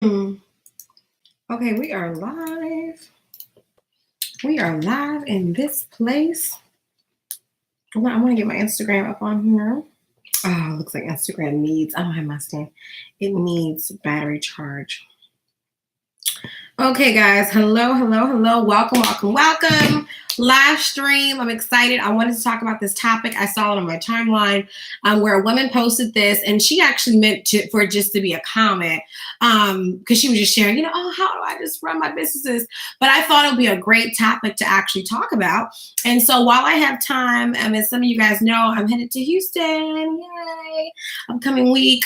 Hmm. Okay, we are live. We are live in this place. I want to get my Instagram up on here. Oh, looks like Instagram needs, I don't have my stand. It needs battery charge. Okay, guys. Hello, hello, hello. Welcome, welcome, welcome. Live stream. I'm excited. I wanted to talk about this topic. I saw it on my timeline where a woman posted this, and she actually meant for it just to be a comment because she was just sharing, oh, how do I just run my businesses? But I thought it would be a great topic to actually talk about. And so while I have time, as some of you guys know, I'm headed to Houston. Yay. Upcoming week.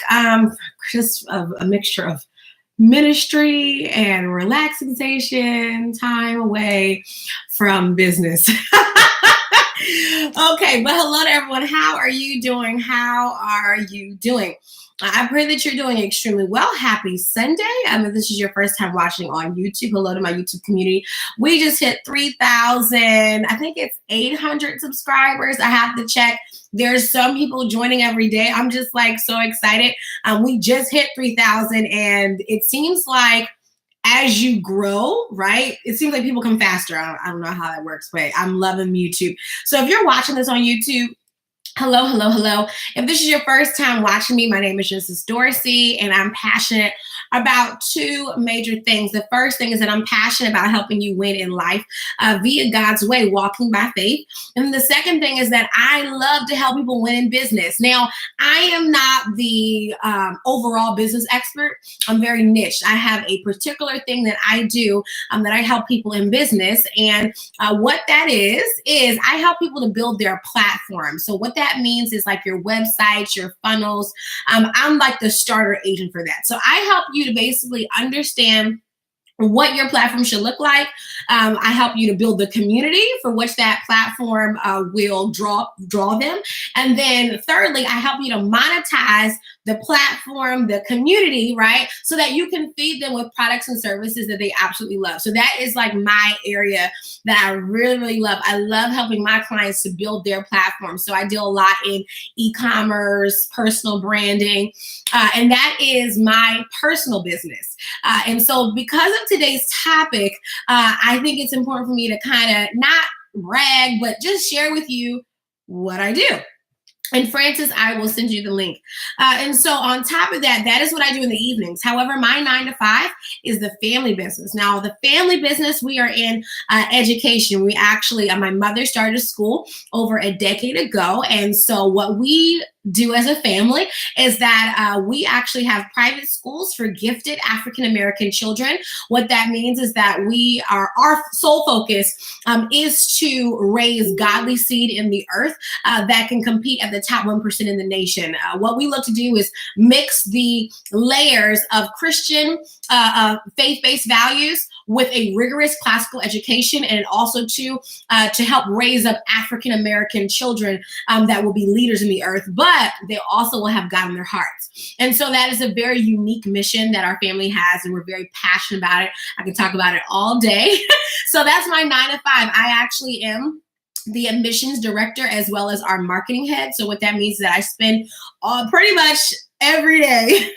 Just a mixture of ministry and relaxation time away from business. Okay, but hello to everyone. How are you doing? How are you doing? I pray that you're doing extremely well. Happy Sunday. If this is your first time watching on YouTube, hello to my YouTube community. We just hit 3,000. I think it's 800 subscribers. I have to check. There's some people joining every day. I'm just like so excited. We just hit 3,000, and it seems like as you grow, right? It seems like people come faster. I don't know how that works, but I'm loving YouTube. So if you're watching this on YouTube, hello, hello, hello. If this is your first time watching me, my name is Genesis Dorsey, and I'm passionate about two major things. The first thing is that I'm passionate about helping you win in life via God's way, walking by faith. And the second thing is that I love to help people win in business. Now, I am not the overall business expert. I'm very niche. I have a particular thing that I do that I help people in business. And what that is I help people to build their platform. So what that means is like your websites, your funnels. I'm like the starter agent for that. So I help you to basically understand what your platform should look like. I help you to build the community for which that platform will draw them. And then thirdly, I help you to monetize the platform, the community, right? So that you can feed them with products and services that they absolutely love. So that is like my area that I really, really love. I love helping my clients to build their platform. So I deal a lot in e-commerce, personal branding, and that is my personal business. And so because of today's topic, I think it's important for me to kind of not brag, but just share with you what I do. And Francis, I will send you the link. And so on top of that, that is what I do in the evenings. However, my 9 to 5 is the family business. Now, the family business, we are in education. We actually, my mother started a school over a decade ago. And so what we do as a family is that we actually have private schools for gifted African-American children. What that means is that our sole focus is to raise godly seed in the earth that can compete at the top 1% in the nation. What we look to do is mix the layers of Christian faith-based values with a rigorous classical education, and also to help raise up African-American children that will be leaders in the earth, but they also will have God in their hearts. And so that is a very unique mission that our family has, and we're very passionate about it. I can talk about it all day. So that's my 9 to 5. I actually am the admissions director as well as our marketing head. So what that means is that I spend pretty much every day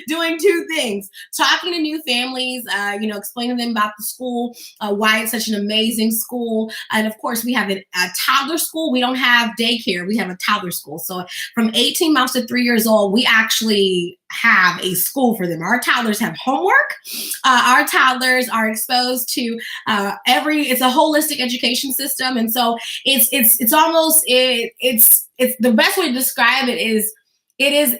doing two things: talking to new families, explaining to them about the school, why it's such an amazing school. And of course, we have a toddler school. We don't have daycare. We have a toddler school. So from 18 months to 3 years old, we actually have a school for them. Our toddlers have homework. Our toddlers are exposed to it's a holistic education system. And so it's the best way to describe it is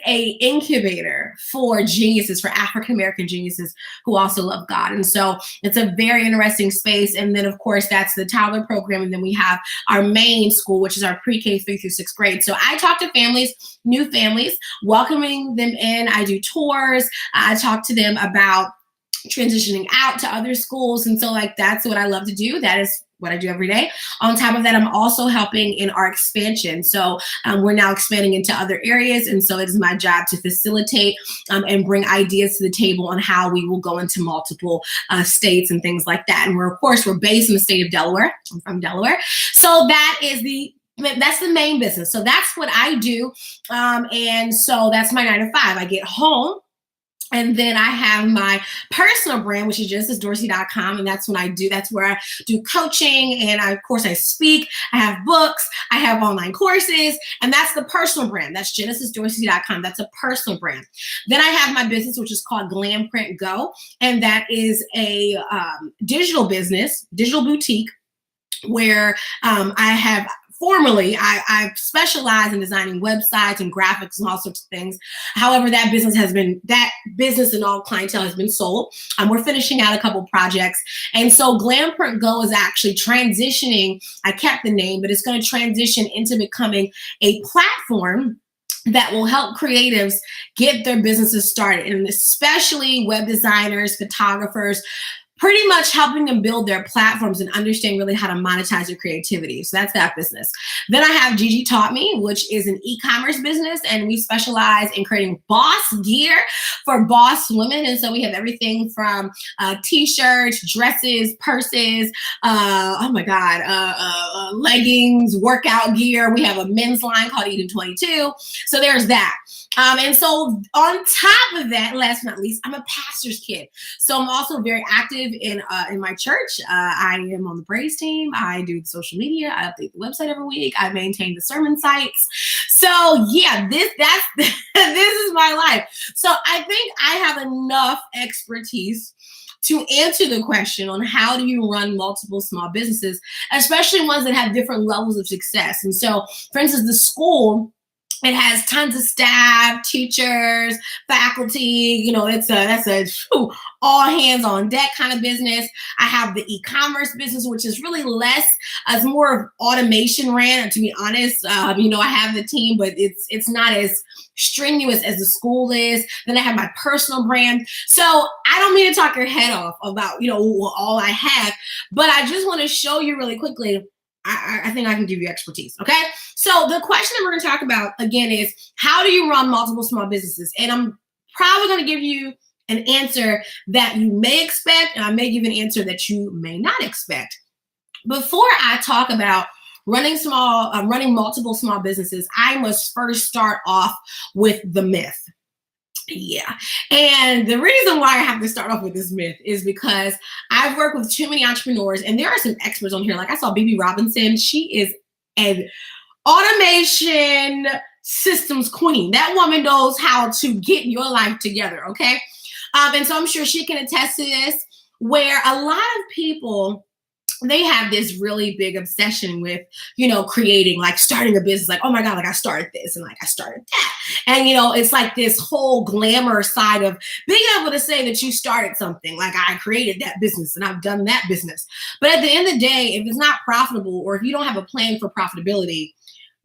a incubator for geniuses, for African-American geniuses who also love God. And so it's a very interesting space. And then, of course, that's the toddler program. And then we have our main school, which is our pre-K 3 through 6th grade. So I talk to families, new families, welcoming them in. I do tours. I talk to them about transitioning out to other schools. And so that's what I love to do. That is what I do every day. On top of that, I'm also helping in our expansion. So we're now expanding into other areas. And so it is my job to facilitate and bring ideas to the table on how we will go into multiple states and things like that. And we're based in the state of Delaware. I'm from Delaware. So that's the main business. So that's what I do. And so that's my 9 to 5. I get home. And then I have my personal brand, which is genesisdorsey.com. And that's where I do coaching. And of course, I speak. I have books. I have online courses. And that's the personal brand. That's genesisdorsey.com. That's a personal brand. Then I have my business, which is called Glam Print Go. And that is a digital business, digital boutique, where I have formerly, I specialize in designing websites and graphics and all sorts of things. However, that business and all clientele has been sold. We're finishing out a couple projects. And so Glam Print Go is actually transitioning. I kept the name, but it's going to transition into becoming a platform that will help creatives get their businesses started, and especially web designers, photographers, pretty much helping them build their platforms and understand really how to monetize their creativity. So that's that business. Then I have Gigi Taught Me, which is an e-commerce business, and we specialize in creating boss gear for boss women. And so we have everything from t-shirts, dresses, purses, leggings, workout gear. We have a men's line called Eden 22. So there's that. And so on top of that, last but not least, I'm a pastor's kid. So I'm also very active in my church. I am on the praise team. I do the social media. I update the website every week. I maintain the sermon sites. So yeah, this is my life. So I think I have enough expertise to answer the question on how do you run multiple small businesses, especially ones that have different levels of success. And so, for instance, the school, it has tons of staff, teachers, faculty. That's a all hands on deck kind of business. I have the e-commerce business, which is really less, it's more of automation ran. To be honest, I have the team, but it's not as strenuous as the school is. Then I have my personal brand. So I don't mean to talk your head off about all I have, but I just want to show you really quickly. I think I can give you expertise. Okay. So the question that we're going to talk about again is, how do you run multiple small businesses? And I'm probably going to give you an answer that you may expect, and I may give an answer that you may not expect. Before I talk about running multiple small businesses, I must first start off with the myth. Yeah. And the reason why I have to start off with this myth is because I've worked with too many entrepreneurs, and there are some experts on here. Like I saw BB Robinson. She is an automation systems queen. That woman knows how to get your life together. Okay. And so I'm sure she can attest to this, where a lot of people, they have this really big obsession with, creating, like starting a business, like, oh my God, like I started this and like I started that. And, it's like this whole glamour side of being able to say that you started something, like I created that business and I've done that business. But at the end of the day, if it's not profitable, or if you don't have a plan for profitability,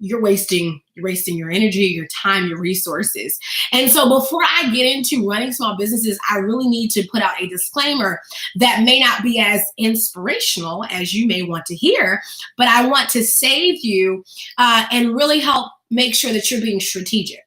you're wasting your energy, your time, your resources. And so before I get into running small businesses, I really need to put out a disclaimer that may not be as inspirational as you may want to hear, but I want to save you and really help make sure that you're being strategic.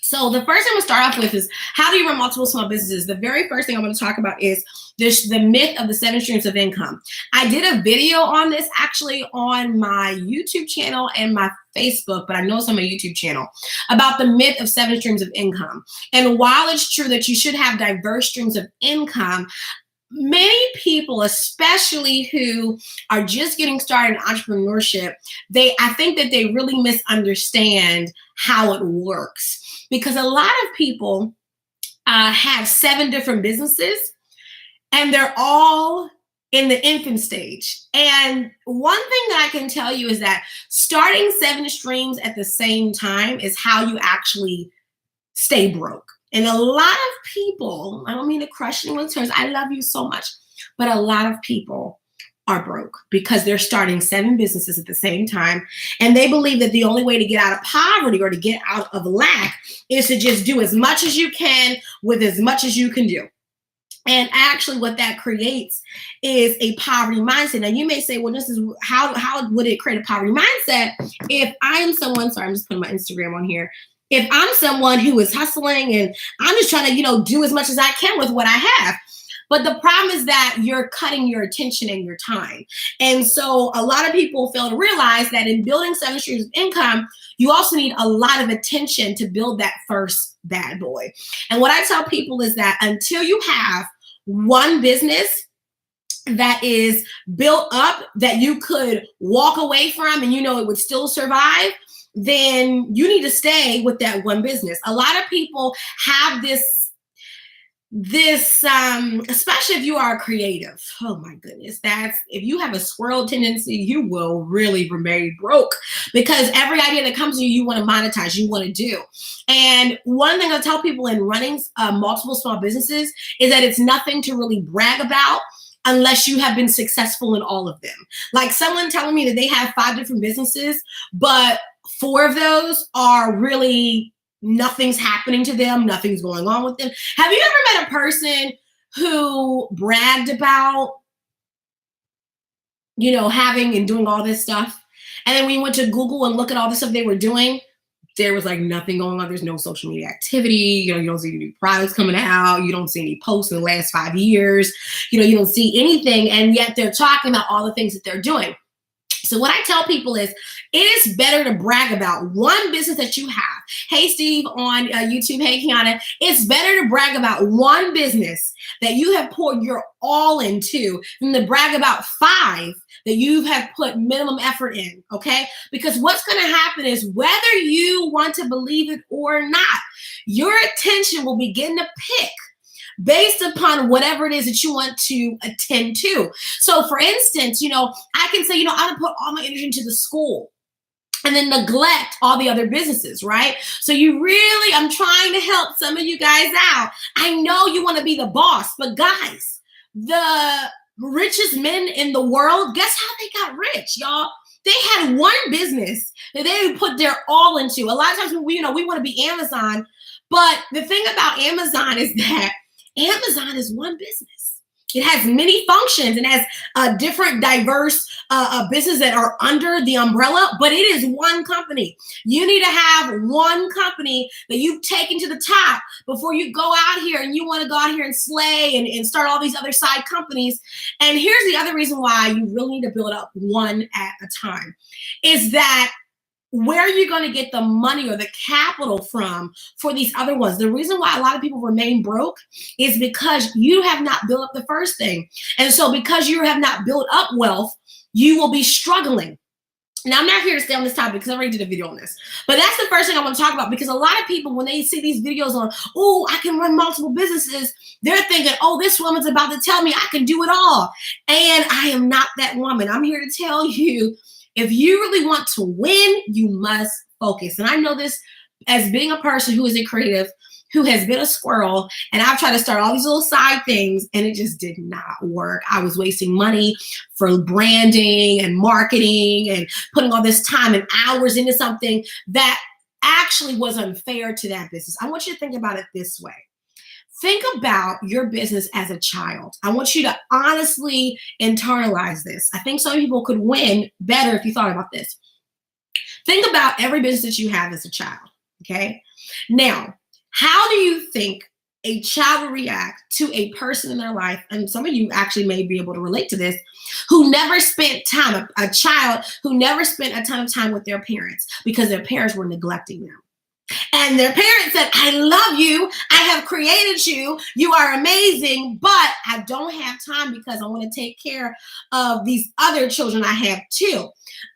So the first thing I'm going to start off with is, how do you run multiple small businesses? The very first thing I'm going to talk about is the myth of the 7 streams of income. I did a video on this actually on my YouTube channel and my Facebook, but I know it's on my YouTube channel, about the myth of 7 streams of income. And while it's true that you should have diverse streams of income, many people, especially who are just getting started in entrepreneurship, I think that they really misunderstand how it works. Because a lot of people have 7 different businesses, and they're all in the infant stage. And one thing that I can tell you is that starting 7 streams at the same time is how you actually stay broke. And a lot of people, I don't mean to crush anyone's terms, I love you so much, but a lot of people are broke because they're starting 7 businesses at the same time. And they believe that the only way to get out of poverty or to get out of lack is to just do as much as you can with as much as you can do. And actually what that creates is a poverty mindset. Now you may say, well, this is how would it create a poverty mindset if I am someone, sorry, I'm just putting my Instagram on here. If I'm someone who is hustling and I'm just trying to, do as much as I can with what I have. But the problem is that you're cutting your attention and your time. And so a lot of people fail to realize that in building 7 streams of income, you also need a lot of attention to build that first bad boy. And what I tell people is that until you have one business that is built up that you could walk away from and it would still survive, then you need to stay with that one business. A lot of people have this especially if you are creative. Oh my goodness, if you have a squirrel tendency, you will really remain broke, because every idea that comes to you, you want to monetize, you want to do. And one thing I tell people in running multiple small businesses is that it's nothing to really brag about unless you have been successful in all of them. Like someone telling me that they have 5 different businesses, but 4 of those are really nothing's happening to them, nothing's going on with them. Have you ever met a person who bragged about, having and doing all this stuff, and then when you went to Google and look at all the stuff they were doing, there was like nothing going on. There's no social media activity. You don't see any new products coming out. You don't see any posts in the last 5 years. You don't see anything, and yet they're talking about all the things that they're doing. So what I tell people is it is better to brag about one business that you have. Hey, Steve on YouTube. Hey, Kiana. It's better to brag about one business that you have poured your all into than to brag about 5 that you have put minimum effort in, okay? Because what's going to happen is whether you want to believe it or not, your attention will begin to pick based upon whatever it is that you want to attend to. So for instance, I can say, I'm going to put all my energy into the school and then neglect all the other businesses, right? So I'm trying to help some of you guys out. I know you want to be the boss, but guys, the richest men in the world, guess how they got rich, y'all? They had one business that they put their all into. A lot of times we want to be Amazon, but the thing about Amazon is that Amazon is one business. It has many functions and has different diverse businesses that are under the umbrella, but it is one company. You need to have one company that you've taken to the top before you go out here and you want to go out here and slay and start all these other side companies. And here's the other reason why you really need to build up one at a time is that where are you going to get the money or the capital from for these other ones? The reason why a lot of people remain broke is because you have not built up the first thing. And so because you have not built up wealth, you will be struggling. Now, I'm not here to stay on this topic because I already did a video on this. But that's the first thing I want to talk about, because a lot of people, when they see these videos on, I can run multiple businesses, they're thinking, this woman's about to tell me I can do it all. And I am not that woman. I'm here to tell you, if you really want to win, you must focus. And I know this as being a person who is a creative, who has been a squirrel, and I've tried to start all these little side things, and it just did not work. I was wasting money for branding and marketing and putting all this time and hours into something that actually was unfair to that business. I want you to think about it this way. Think about your business as a child. I want you to honestly internalize this. I think some people could win better if you thought about this. Think about every business that you have as a child, okay? Now, how do you think a child will react to a person in their life, and some of you actually may be able to relate to this, who never spent time, a child who never spent a ton of time with their parents because their parents were neglecting them? And their parents said, I love you. I have created you. You are amazing, but I don't have time because I want to take care of these other children I have too.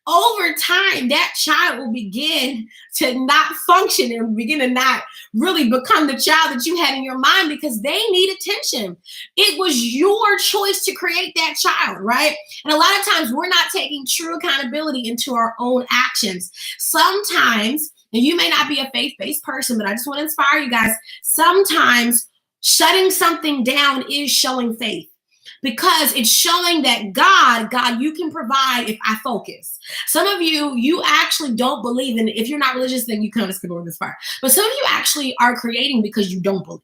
Over time, that child will begin to not function and begin to not really become the child that you had in your mind because they need attention. It was your choice to create that child, right? And a lot of times we're not taking true accountability into our own actions. Sometimes, and you may not be a faith-based person, but I just want to inspire you guys. Sometimes shutting something down is showing faith, because it's showing that God, you can provide if I focus. Some of you actually don't believe in, if you're not religious, then you kind of skip over this part. But some of you actually are creating because you don't believe.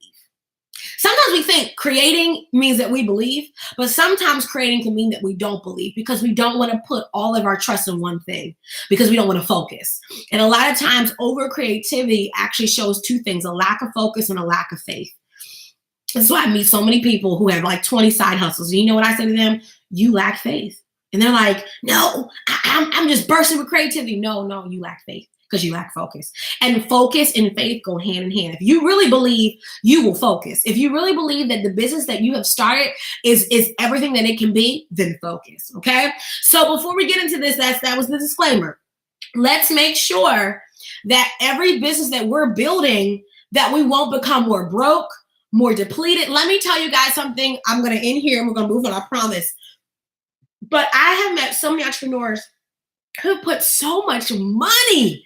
Sometimes we think creating means that we believe, but sometimes creating can mean that we don't believe because we don't want to put all of our trust in one thing because we don't want to focus. And a lot of times over creativity actually shows two things, a lack of focus and a lack of faith. That's why I meet so many people who have like 20 side hustles. And you know what I say to them? You lack faith. And they're like, no, I'm just bursting with creativity. No, you lack faith because you lack focus. And focus and faith go hand in hand. If you really believe, you will focus. If you really believe that the business that you have started is everything that it can be, then focus. Okay. So before we get into this, that was the disclaimer. Let's make sure that every business that we're building, that we won't become more broke, more depleted. Let me tell you guys something. I'm going to end here and we're going to move on, I promise. But I have met so many entrepreneurs who put so much money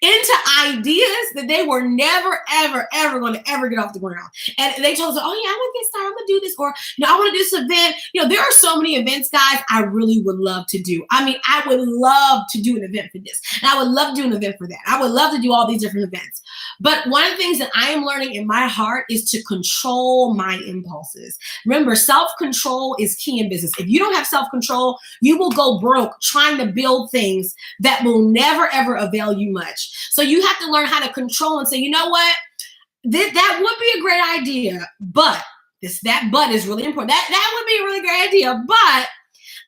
into ideas that they were never, ever going to ever get off the ground. And they told us, oh yeah, I'm going to get started. I'm going to do this. Or, I want to do this event. There are so many events, guys, I really would love to do. I mean, I would love to do an event for this. And I would love to do an event for that. I would love to do all these different events. But one of the things that I am learning in my heart is to control my impulses. Remember, self-control is key in business. If you don't have self-control, you will go broke trying to build things that will never, ever avail you much. So you have to learn how to control and say, you know what, that would be a great idea, but that but is really important. That would be a really great idea, but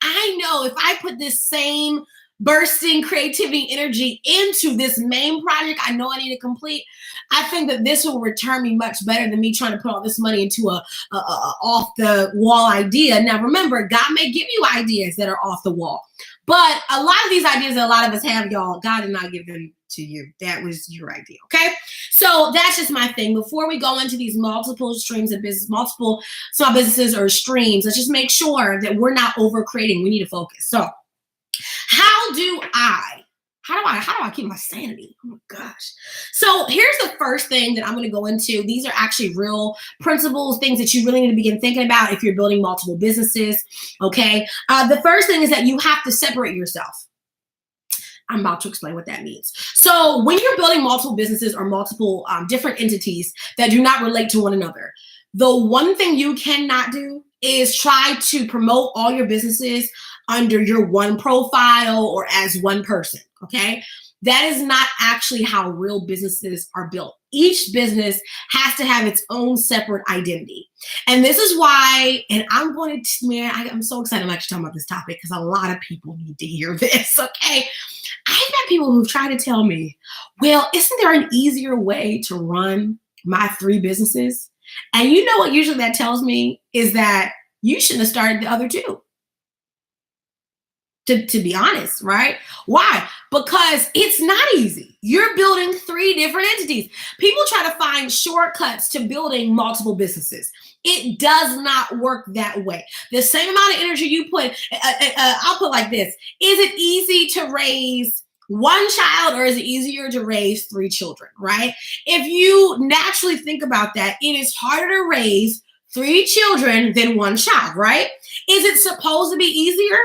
I know if I put this same bursting creativity energy into this main project I know I need to complete, I think that this will return me much better than me trying to put all this money into a off the wall idea. Now, remember, God may give you ideas that are off the wall, but a lot of these ideas that a lot of us have, y'all, God did not give them to you. That was your idea. Okay. So that's just my thing. Before we go into these multiple streams of business, multiple small businesses or streams, let's just make sure that we're not over creating. We need to focus. So how do I keep my sanity? Oh my gosh. So here's the first thing that I'm going to go into. These are actually real principles, things that you really need to begin thinking about if you're building multiple businesses. Okay. The first thing is that you have to separate yourself. I'm about to explain what that means. So when you're building multiple businesses or multiple different entities that do not relate to one another, the one thing you cannot do is try to promote all your businesses under your one profile or as one person, okay? That is not actually how real businesses are built. Each business has to have its own separate identity. And this is why, and I'm going to, I'm so excited I'm actually talking about this topic because a lot of people need to hear this, okay? I've had people who've tried to tell me, well, isn't there an easier way to run my 3 businesses? And you know what usually that tells me is that you shouldn't have started the other 2. To be honest, right? Why? Because it's not easy. You're building 3 different entities. People try to find shortcuts to building multiple businesses. It does not work that way. The same amount of energy you put, I'll put like this. Is it easy to raise 1 child or is it easier to raise 3 children, right? If you naturally think about that, it is harder to raise 3 children than 1 child, right? Is it supposed to be easier?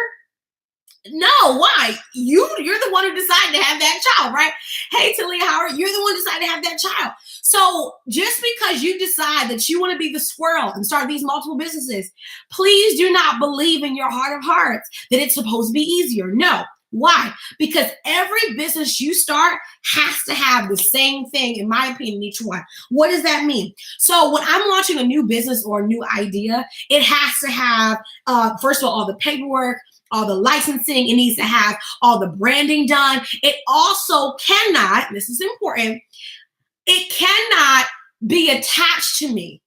No, why? You're the one who decided to have that child, right? Hey, Talia Howard, you're the one who decided to have that child. So just because you decide that you want to be the squirrel and start these multiple businesses, please do not believe in your heart of hearts that it's supposed to be easier. No. Why? Because every business you start has to have the same thing, in my opinion, each one. What does that mean? So when I'm launching a new business or a new idea, it has to have, first of all the paperwork, all the licensing. It needs to have all the branding done. It also cannot, this is important, it cannot be attached to me.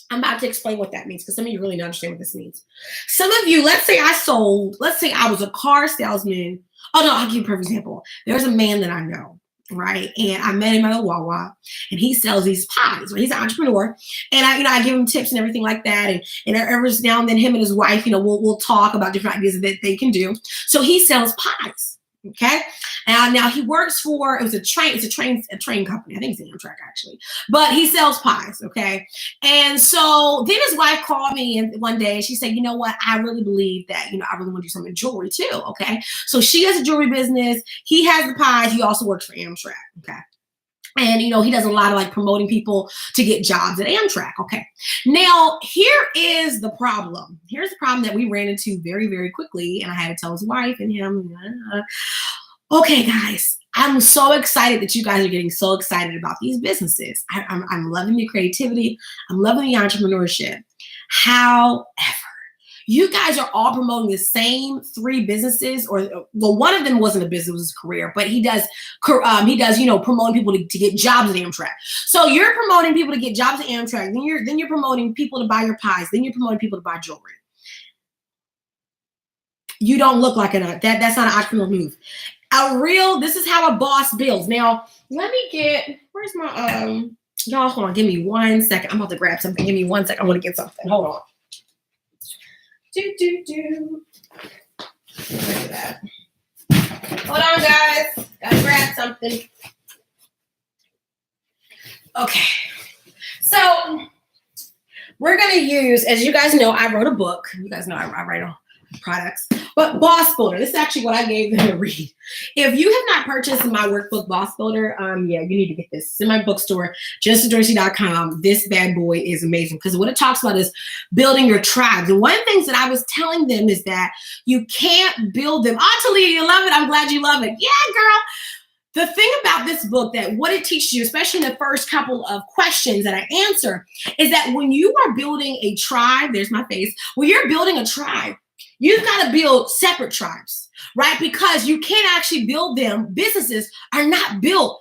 I'm about to explain what that means because some of you really don't understand what this means. Some of you, let's say I was a car salesman. Oh no, I'll give you a perfect example. There's a man that I know, right? And I met him at a Wawa and he sells these pies, right? He's an entrepreneur. And I give him tips and everything like that. And every now and then him and his wife, we'll talk about different ideas that they can do. So he sells pies. Okay. Now he works for, it's a train company. I think it's Amtrak actually, but he sells pies. Okay. And so then his wife called me one day and she said, you know what? I really believe that, I really want to do something in jewelry too. Okay. So she has a jewelry business. He has the pies. He also works for Amtrak. Okay. And, he does a lot of promoting people to get jobs at Amtrak. Okay. Now, here is the problem. Here's the problem that we ran into very, very quickly. And I had to tell his wife and him, okay, guys, I'm so excited that you guys are getting so excited about these businesses. I'm loving the creativity. I'm loving the entrepreneurship. However, you guys are all promoting the same three businesses, or well, one of them wasn't a business, it was a career, but he does, promoting people to get jobs at Amtrak. So you're promoting people to get jobs at Amtrak, then you're promoting people to buy your pies, then you're promoting people to buy jewelry. You don't look like that's not an entrepreneur move. This is how a boss builds. Now, let me get, where's my, y'all, hold on, give me 1 second. I'm about to grab something. Give me 1 second. I want to get something. Hold on. Look at that. Hold on, guys. Gotta grab something. Okay. So, we're going to use, as you guys know, I wrote a book. You guys know I write products. But Boss Builder, this is actually what I gave them to read. If you have not purchased my workbook, Boss Builder, you need to get this. It's in my bookstore, GenesisDorsey.com. This bad boy is amazing because what it talks about is building your tribes. And one of the things that I was telling them is that you can't build them. Oh, Talia, you love it. I'm glad you love it. Yeah, girl. The thing about this book, that what it teaches you, especially in the first couple of questions that I answer, is that when you are building a tribe, there's my face, when you're building a tribe, you've got to build separate tribes, right? Because you can't actually build them. Businesses are not built,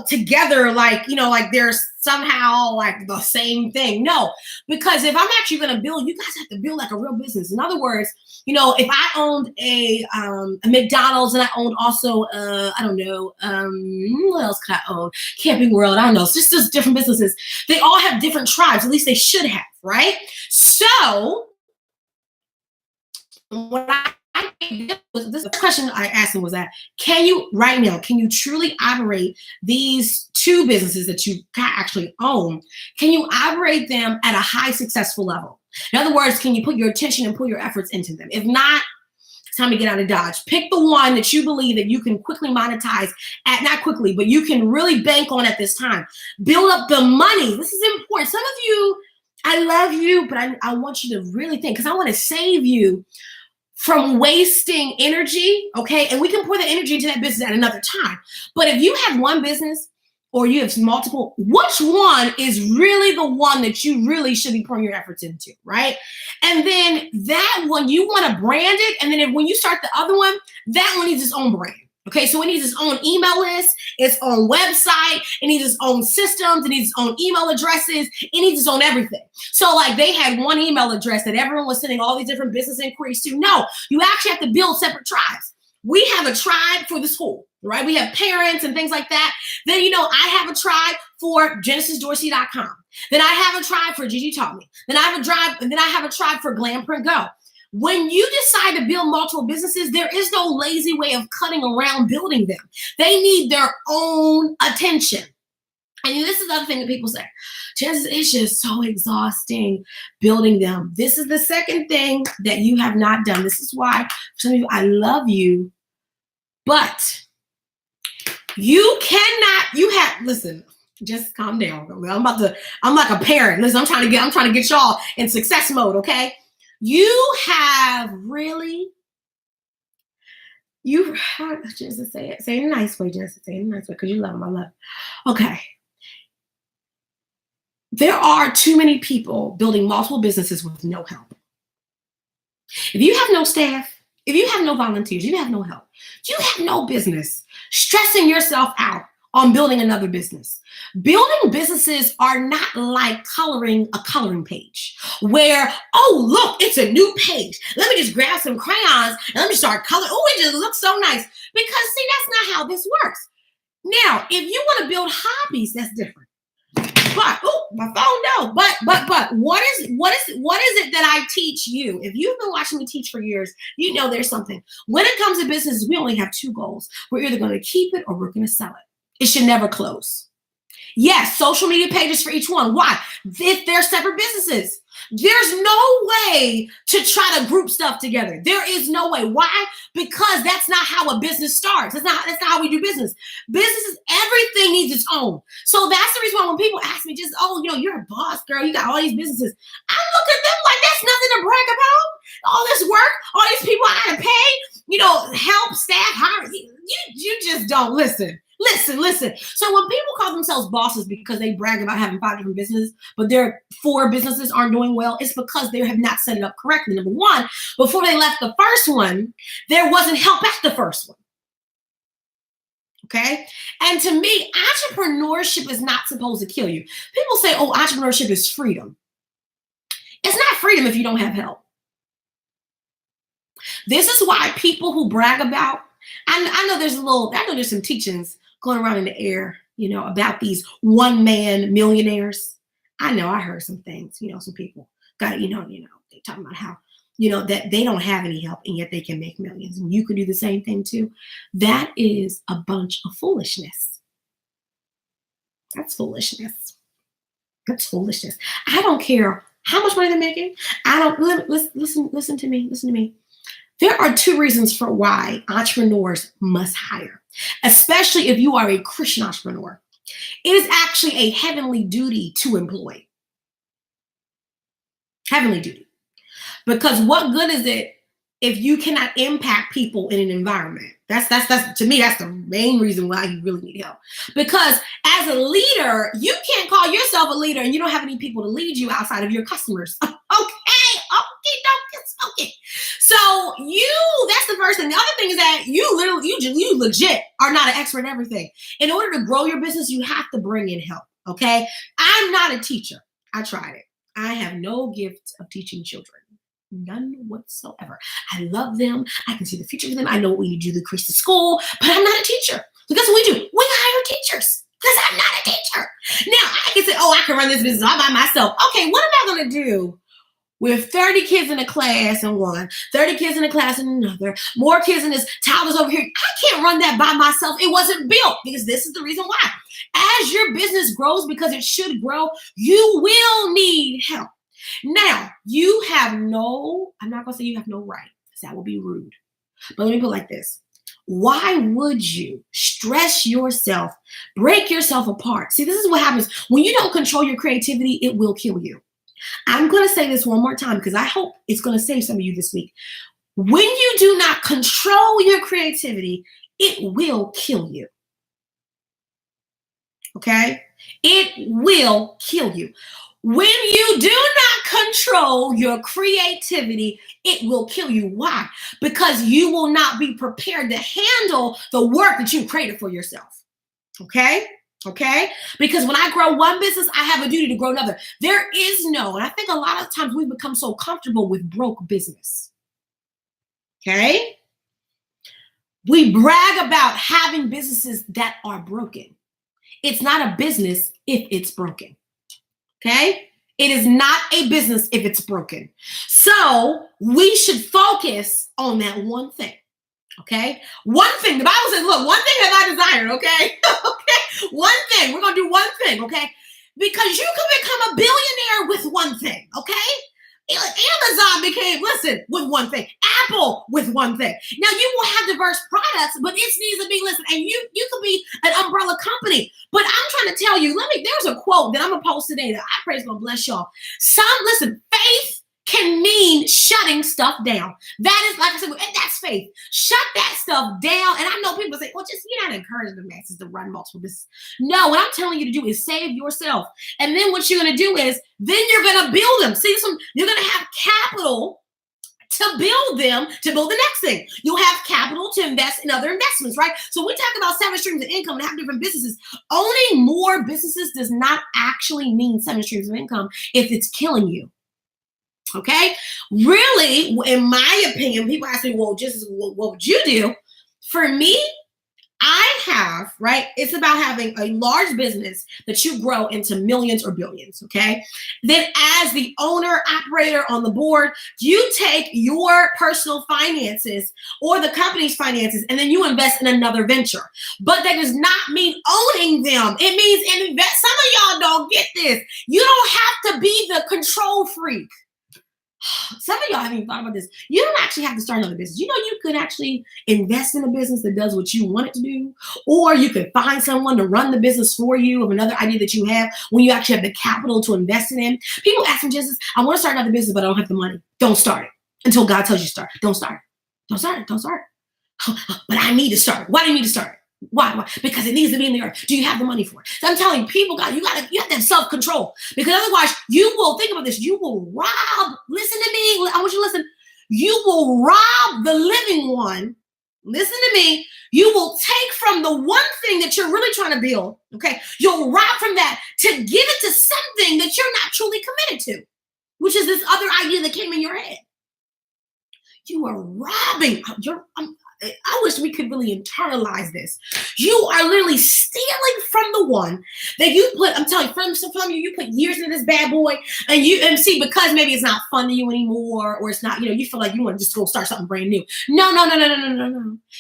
together like they're somehow like the same thing. No, because if I'm actually going to build, you guys have to build like a real business. In other words, if I owned a McDonald's and I owned also, what else could I own? Camping World, I don't know. It's just different businesses. They all have different tribes. At least they should have, right? So what this question I asked him was that, can you truly operate these two businesses that you actually own? Can you operate them at a high successful level? In other words, can you put your attention and put your efforts into them? If not, it's time to get out of Dodge. Pick the one that you believe that you can quickly monetize at, not quickly, but you can really bank on at this time. Build up the money. This is important. Some of you, I love you, but I want you to really think, because I want to save you from wasting energy, okay? And we can pour the energy into that business at another time. But if you have one business or you have multiple, which one is really the one that you really should be pouring your efforts into, right? And then that one, you want to brand it. And then when you start the other one, that one needs its own brand. Okay, so it needs its own email list, its own website, it needs its own systems, it needs its own email addresses, it needs its own everything. So like they had one email address that everyone was sending all these different business inquiries to. No, you actually have to build separate tribes. We have a tribe for the school, right? We have parents and things like that. Then, I have a tribe for GenesisDorsey.com. Then I have a tribe for Gigi Taught Me. Then I have a tribe for Glam Print Go. When you decide to build multiple businesses, there is no lazy way of cutting around building them. They need their own attention. And this is the other thing that people say, Genesis, it's just so exhausting building them. This is the second thing that you have not done. This is why, some of you, I love you, but listen, just calm down. I'm like a parent. Listen, I'm trying to get y'all in success mode, okay? You have Genesis, say it in a nice way, Genesis, say it in a nice way, because you love them, I love it. Okay. There are too many people building multiple businesses with no help. If you have no staff, if you have no volunteers, you have no help, you have no business stressing yourself out on building another business. Building businesses are not like coloring a coloring page where, oh, look, it's a new page. Let me just grab some crayons and let me start coloring. Oh, it just looks so nice. Because see, that's not how this works. Now, if you want to build hobbies, that's different. But, oh, my phone, no. But what is it that I teach you? If you've been watching me teach for years, you know there's something. When it comes to business, we only have two goals. We're either going to keep it or we're going to sell it. It should never close. Yes, social media pages for each one. Why? If they're separate businesses, there's no way to try to group stuff together. There is no way. Why? Because that's not how a business starts. That's not how we do business. Businesses, everything needs its own. So that's the reason why when people ask me just, oh, you're a boss, girl, you got all these businesses. I look at them like that's nothing to brag about. All this work, all these people I gotta pay, help, staff, hire. you just don't listen. Listen. So when people call themselves bosses because they brag about having 5 different businesses, but their 4 businesses aren't doing well, it's because they have not set it up correctly. Number one, before they left the first one, there wasn't help at the first one. Okay. And to me, entrepreneurship is not supposed to kill you. People say, oh, entrepreneurship is freedom. It's not freedom if you don't have help. This is why people who brag about, I know there's some teachings going around in the air, about these one-man millionaires. I know I heard some things, some people got, they talking about how, that they don't have any help and yet they can make millions. And you could do the same thing too. That is a bunch of foolishness. That's foolishness. That's foolishness. I don't care how much money they're making. Listen to me. There are 2 reasons for why entrepreneurs must hire, especially if you are a Christian entrepreneur. It is actually a heavenly duty to employ. Heavenly duty. Because what good is it if you cannot impact people in an environment? That's to me, that's the main reason why you really need help. Because as a leader, you can't call yourself a leader and you don't have any people to lead you outside of your customers. Okay. So that's the first thing. The other thing is that you legit are not an expert in everything. In order to grow your business, you have to bring in help. Okay. I'm not a teacher. I tried it. I have no gift of teaching children. None whatsoever. I love them. I can see the future for them. I know what we need to do to increase the school, but I'm not a teacher. So guess what we do? We hire teachers because I'm not a teacher. Now I can say, I can run this business all by myself. Okay, what am I going to do with 30 kids in a class in one, 30 kids in a class in another, more kids in this, toddlers over here? I can't run that by myself. It wasn't built, because this is the reason why. As your business grows, because it should grow, you will need help. Now, I'm not going to say you have no right, because that will be rude. But let me put it like this. Why would you stress yourself, break yourself apart? See, this is what happens. When you don't control your creativity, it will kill you. I'm going to say this one more time because I hope it's going to save some of you this week. When you do not control your creativity, it will kill you. Okay? It will kill you. When you do not control your creativity, it will kill you. Why? Because you will not be prepared to handle the work that you created for yourself. Okay? Because when I grow one business, I have a duty to grow another. There is and I think a lot of times we've become so comfortable with broke business. Okay? We brag about having businesses that are broken. It's not a business if it's broken. Okay? It is not a business if it's broken. So we should focus on that one thing. Okay? One thing. The Bible says, look, one thing have I desired. Okay? Okay? One thing. We're going to do one thing. Okay? Because you can become a billionaire with one thing. Okay? Amazon became, with one thing. Apple with one thing. Now you will have diverse products, but it needs to be, and you could be an umbrella company. But I'm trying to tell you, there's a quote that I'm going to post today that I pray is going to bless y'all. Faith can mean shutting stuff down. That is, like I said, that's faith. Shut that stuff down. And I know people say, well, you're not encouraging the masses to run multiple businesses. No, what I'm telling you to do is save yourself. And then what you're going to do is, then you're going to build them. You're going to have capital to build them, to build the next thing. You'll have capital to invest in other investments, right? So we talk about 7 streams of income and have different businesses. Owning more businesses does not actually mean 7 streams of income if it's killing you. Okay? Really, in my opinion, people ask me, well, what would you do? For me, I have, right? It's about having a large business that you grow into millions or billions, okay? Then as the owner, operator on the board, you take your personal finances or the company's finances and then you invest in another venture. But that does not mean owning them. It means invest. Some of y'all don't get this. You don't have to be the control freak. Some of y'all haven't even thought about this. You don't actually have to start another business. You could actually invest in a business that does what you want it to do, or you could find someone to run the business for you of another idea that you have when you actually have the capital to invest in it. People ask me, Genesis, I want to start another business, but I don't have the money. Don't start it until God tells you to start. Don't start it. Don't start it. But I need to start. Why do you need to start? Why? Because it needs to be in the earth. Do you have the money for it? So I'm telling you, people, you have to have self-control. Because otherwise, you will think about this. You will rob. Listen to me. I want you to listen. You will rob the living one. Listen to me. You will take from the one thing that you're really trying to build. Okay. You'll rob from that to give it to something that you're not truly committed to, which is this other idea that came in your head. You are robbing. I wish we could really internalize this. You are literally stealing from the one that you put, I'm telling you, from you put years into this bad boy, and see, because maybe it's not fun to you anymore, or it's not, you feel like you want to just go start something brand new. No.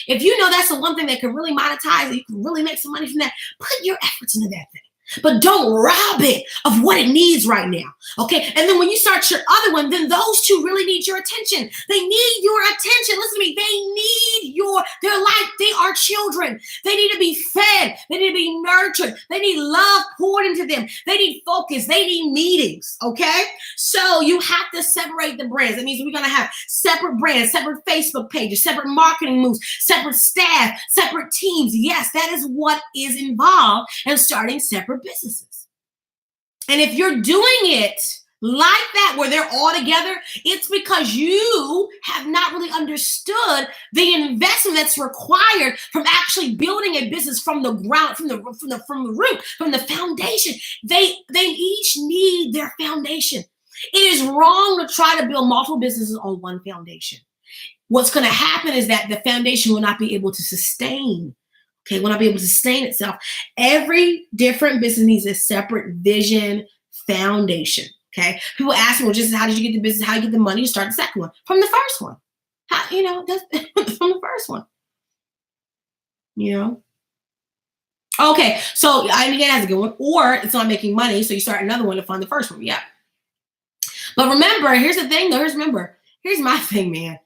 If you know that's the one thing that can really monetize, you can really make some money from that, put your efforts into that thing. But don't rob it of what it needs right now. Okay. And then when you start your other one, then those two really need your attention. They need your attention. Listen to me. They need their life. They are children. They need to be fed. They need to be nurtured. They need love poured into them. They need focus. They need meetings. Okay. So you have to separate the brands. That means we're going to have separate brands, separate Facebook pages, separate marketing moves, separate staff, separate teams. Yes, that is what is involved in starting separate businesses. And if you're doing it like that, where they're all together, it's because you have not really understood the investment that's required from actually building a business from the ground, from the root, from the foundation. They each need their foundation. It is wrong to try to build multiple businesses on one foundation. What's going to happen is that the foundation will not be able to sustain. Okay, will not be able to sustain itself. Every different business needs a separate vision, foundation. Okay, people ask me, well, just how did you get the business? How you get the money to start the second one? From the first one. That's from the first one. Okay, so I think that's a good one. Or it's not making money, so you start another one to fund the first one. Yeah. But remember, here's the thing, though. Here's my thing, man.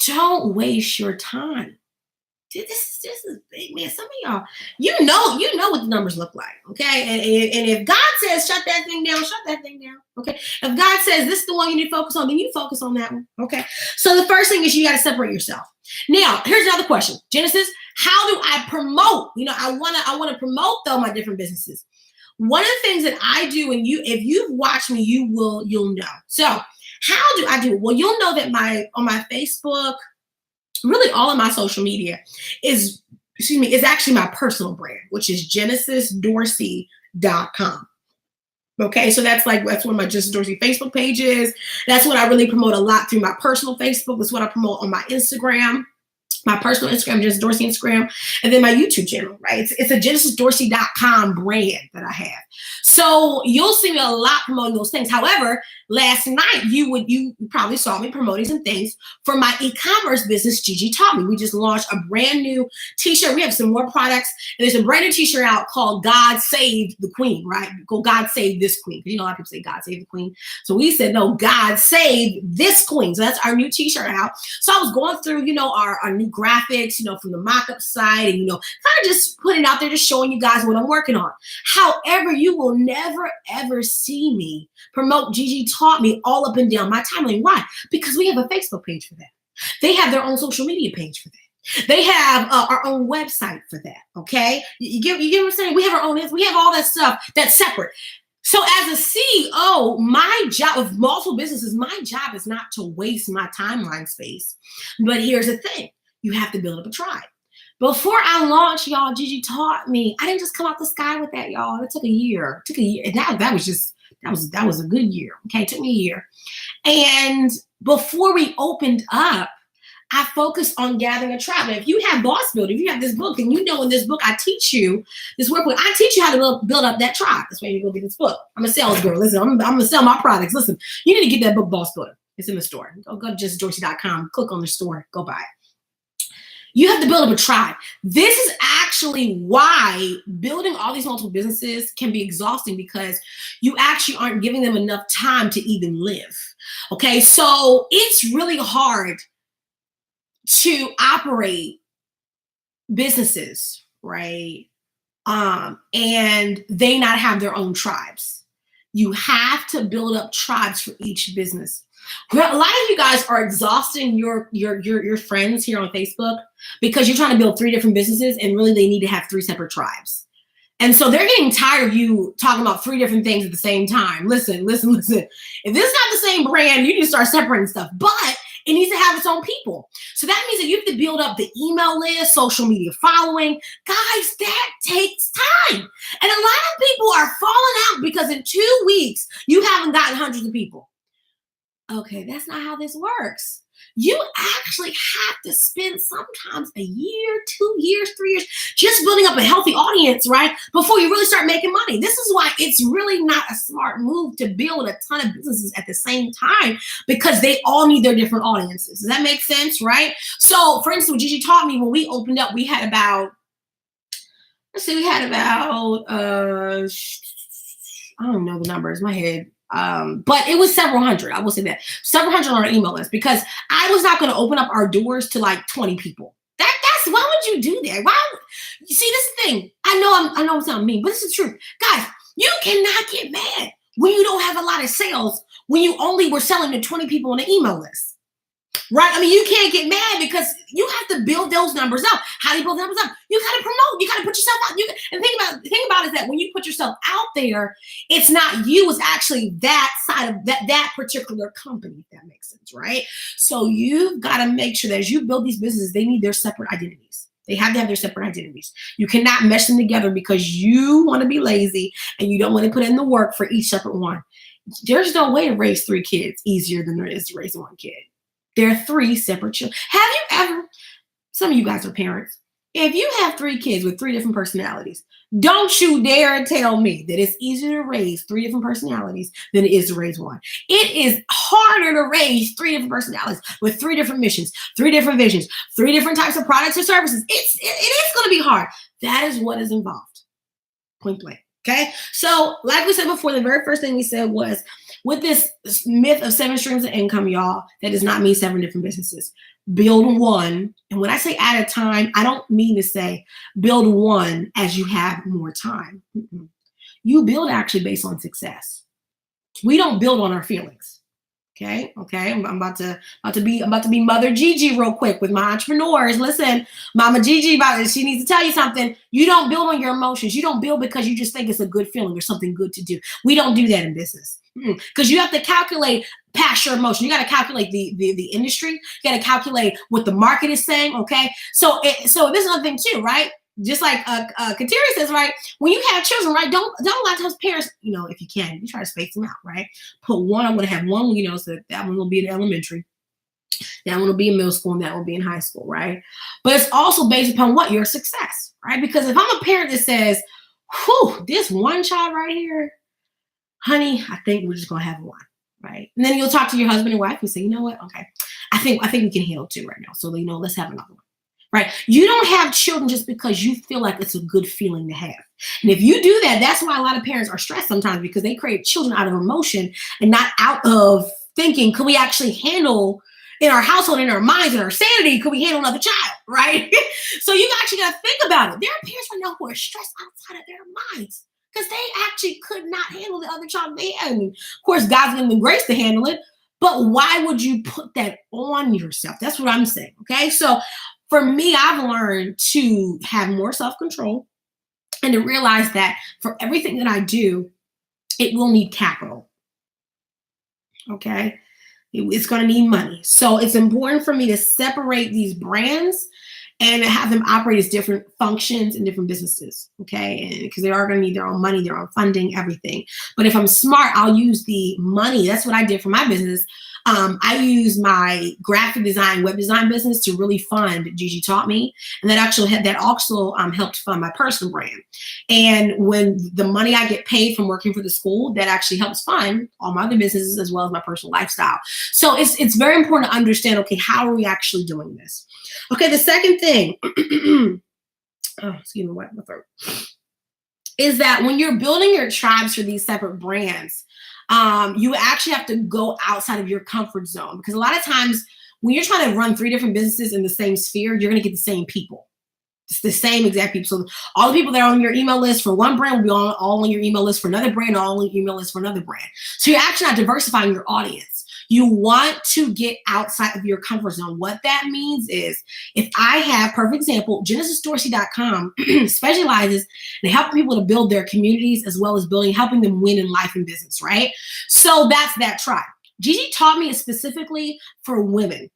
Don't waste your time. This is big, man. Some of y'all, you know what the numbers look like, okay? And if God says shut that thing down, shut that thing down, okay? If God says this is the one you need to focus on, then you focus on that one, okay? So the first thing is you got to separate yourself. Now, here's another question, Genesis. How do I promote? I want to promote though my different businesses. One of the things that I do, and if you've watched me, you'll know. So how do I do it? Well, you'll know that on my Facebook, really all of my social media is actually my personal brand, which is genesisdorsey.com. Okay, so that's one of my Genesis Dorsey Facebook pages. That's what I really promote a lot through my personal Facebook. That's what I promote on my Instagram. My personal Instagram, Genesis Dorsey Instagram, and then my YouTube channel, right? It's a genesisdorsey.com brand that I have. So you'll see me a lot promoting those things. However, last night you probably saw me promoting some things for my e-commerce business, Gigi Taught Me. We just launched a brand new t-shirt. We have some more products, and there's a brand new t-shirt out called God Saved the Queen, right? Go God Save This Queen. Because a lot of people say God Save the Queen. So we said, no, God Save This Queen. So that's our new t-shirt out. So I was going through, our new graphics, from the mock-up site, and, kind of just putting it out there, just showing you guys what I'm working on. However, you will never, ever see me promote Gigi Taught Me all up and down my timeline. Why? Because we have a Facebook page for that. They have their own social media page for that. They have our own website for that. Okay. You get what I'm saying? We have all that stuff that's separate. So as a CEO, my job of multiple businesses, my job is not to waste my timeline space. But here's the thing. You have to build up a tribe. Before I launched, y'all, Gigi Taught Me. I didn't just come out the sky with that, y'all. It took a year. And that was a good year. Okay, it took me a year. And before we opened up, I focused on gathering a tribe. Now, if you have Boss Builder, if you have this book, and in this book, I teach you this workbook. I teach you how to build up that tribe. That's why you go get this book. I'm a sales girl. Listen, I'm going to sell my products. Listen, you need to get that book, Boss Builder. It's in the store. Go to justdorsey.com, click on the store, go buy it. You have to build up a tribe. This is actually why building all these multiple businesses can be exhausting, because you actually aren't giving them enough time to even live. Okay, so it's really hard to operate businesses, right? And they not have their own tribes. You have to build up tribes for each business. Well, a lot of you guys are exhausting your friends here on Facebook because you're trying to build 3 different businesses, and really they need to have 3 separate tribes. And so they're getting tired of you talking about 3 different things at the same time. Listen. If this is not the same brand, you need to start separating stuff. But it needs to have its own people. So that means that you have to build up the email list, social media following. Guys, that takes time. And a lot of people are falling out because in 2 weeks, you haven't gotten hundreds of people. Okay, that's not how this works. You actually have to spend sometimes a year, 2 years, 3 years, just building up a healthy audience, right? Before you really start making money. This is why it's really not a smart move to build a ton of businesses at the same time, because they all need their different audiences. Does that make sense, right? So, for instance, what Gigi taught me when we opened up, we had about, I don't know the numbers in my head. But it was several hundred. I will say that several hundred on our email list, because I was not going to open up our doors to like 20 people. That's why would you do that? Why? You see, this is the thing. I know I'm sounding mean, but this is the truth, guys. You cannot get mad when you don't have a lot of sales, when you only were selling to 20 people on the email list. Right? I mean, you can't get mad because you have to build those numbers up. How do you build the numbers up? You got to promote. You got to put yourself out. And think about is that when you put yourself out there, it's not you. It's actually that side of that particular company, if that makes sense, right? So you've got to make sure that as you build these businesses, they need their separate identities. They have to have their separate identities. You cannot mesh them together because you want to be lazy and you don't want to put in the work for each separate one. There's no way to raise 3 kids easier than there is to raise 1 kid. There are 3 separate children. Have you ever, some of you guys are parents, if you have 3 kids with 3 different personalities, don't you dare tell me that it's easier to raise 3 different personalities than it is to raise 1. It is harder to raise 3 different personalities with 3 different missions, 3 different visions, 3 different types of products or services. It is going to be hard. That is what is involved. Point blank. Okay. So like we said before, the very first thing we said was, with this myth of 7 streams of income, y'all, that does not mean 7 different businesses. Build one. And when I say at a time, I don't mean to say build one as you have more time. You build actually based on success. We don't build on our feelings. Okay. I'm about to be Mother Gigi real quick with my entrepreneurs. Listen, Mama Gigi, she needs to tell you something. You don't build on your emotions. You don't build because you just think it's a good feeling or something good to do. We don't do that in business, because you have to calculate past your emotion. You got to calculate the industry. You got to calculate what the market is saying. Okay. So this is another thing too, right? Just like Kateri says, right? When you have children, right? Don't a lot of times parents, if you can, you try to space them out, right? Put one. I'm going to have one, so that one will be in elementary, that one will be in middle school, and that will be in high school, right? But it's also based upon what your success, right? Because if I'm a parent that says, "Whew, this one child right here, honey, I think we're just going to have one," right? And then you'll talk to your husband and wife and say, "You know what? Okay, I think we can handle 2 right now. So let's have another one." Right? You don't have children just because you feel like it's a good feeling to have. And if you do that, that's why a lot of parents are stressed sometimes, because they create children out of emotion and not out of thinking, could we actually handle in our household, in our minds, in our sanity, could we handle another child, right? So you actually got to think about it. There are parents right now who are stressed outside of their minds because they actually could not handle the other child they had. And of course, God's given them grace to handle it, but why would you put that on yourself? That's what I'm saying, okay? So for me, I've learned to have more self-control and to realize that for everything that I do, it will need capital. Okay? It's going to need money. So it's important for me to separate these brands and have them operate as different functions and different businesses. Okay? And because they are going to need their own money, their own funding, everything. But if I'm smart, I'll use the money. That's what I did for my business. I use my graphic design, web design business to really fund Gigi Taught Me. And that also helped fund my personal brand. And when the money I get paid from working for the school, that actually helps fund all my other businesses as well as my personal lifestyle. So it's very important to understand, okay, how are we actually doing this? Okay, the second thing, excuse me, my throat, is that when you're building your tribes for these separate brands, you actually have to go outside of your comfort zone, because a lot of times when you're trying to run 3 different businesses in the same sphere, you're going to get the same people. It's the same exact people. So all the people that are on your email list for one brand will be all on your email list for another brand, all on your email list for another brand. So you're actually not diversifying your audience. You want to get outside of your comfort zone. What that means is, if I have, perfect example, GenesisDorsey.com specializes in helping people to build their communities as well as helping them win in life and business, right? So that's that tribe. Gigi taught me is specifically for women.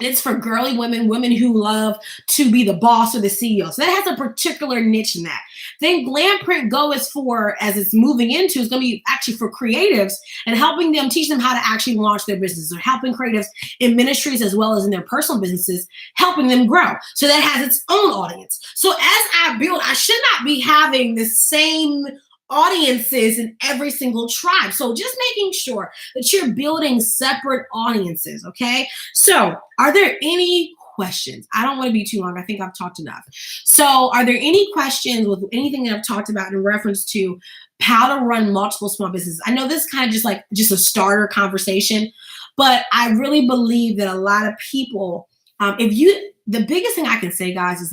It's for girly women, women who love to be the boss or the CEO. So that has a particular niche in that. Then Glam Print Go is for, as it's moving into, it's going to be actually for creatives and helping them, teach them how to actually launch their businesses, or helping creatives in ministries as well as in their personal businesses, helping them grow. So that has its own audience. So as I build, I should not be having the same audiences in every single tribe. So just making sure that you're building separate audiences, okay? So are there any questions? I don't want to be too long. I think I've talked enough. So are there any questions with anything that I've talked about in reference to how to run multiple small businesses? I know this is kind of just a starter conversation, but I really believe that a lot of people, the biggest thing I can say, guys, is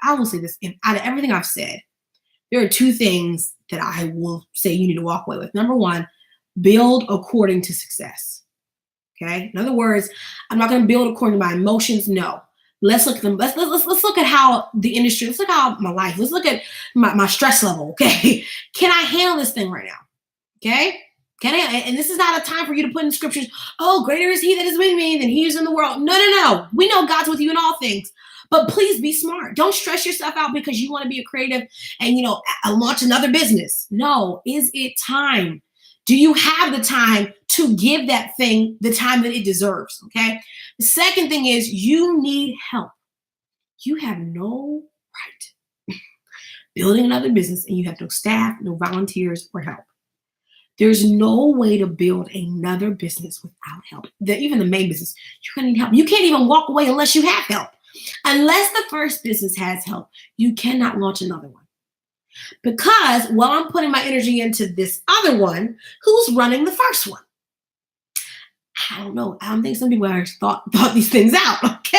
I will say this, out of everything I've said, there are two things that I will say you need to walk away with. Number one, build according to success. Okay. In other words, I'm not going to build according to my emotions. No. Let's look at them. Let's look at how the industry. Let's look at my life. Let's look at my stress level. Okay. Can I handle this thing right now? Okay. And this is not a time for you to put in scriptures. Oh, greater is he that is with me than he is in the world. No. We know God's with you in all things. But please be smart. Don't stress yourself out because you want to be a creative and, launch another business. No. Is it time? Do you have the time to give that thing the time that it deserves? Okay. The second thing is you need help. You have no right building another business and you have no staff, no volunteers, or help. There's no way to build another business without help. Even the main business, you're going to need help. You can't even walk away unless you have help. Unless the first business has help, you cannot launch another one. Because while I'm putting my energy into this other one, who's running the first one? I don't know. I don't think some people have thought these things out. Okay.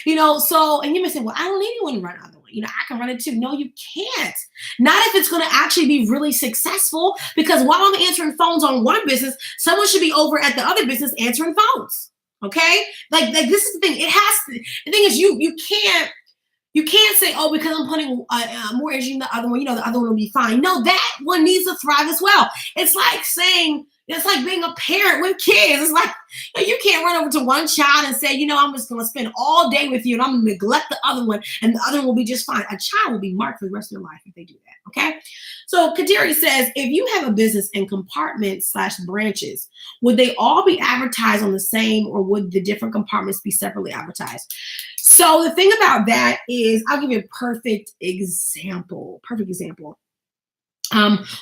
And you may say, well, I don't need anyone to run another one. I can run it too. No, you can't. Not if it's going to actually be really successful, because while I'm answering phones on one business, someone should be over at the other business answering phones. Okay. Like this is the thing. The thing is you can't say, oh, because I'm putting more energy in the other one, the other one will be fine. No, that one needs to thrive as well. It's like being a parent with kids. It's like, you can't run over to one child and say, I'm just going to spend all day with you and I'm going to neglect the other one and the other one will be just fine. A child will be marked for the rest of their life if they do that. Okay. So Kadiri says, if you have a business in compartments/branches, would they all be advertised on the same, or would the different compartments be separately advertised? So the thing about that is, I'll give you a perfect example.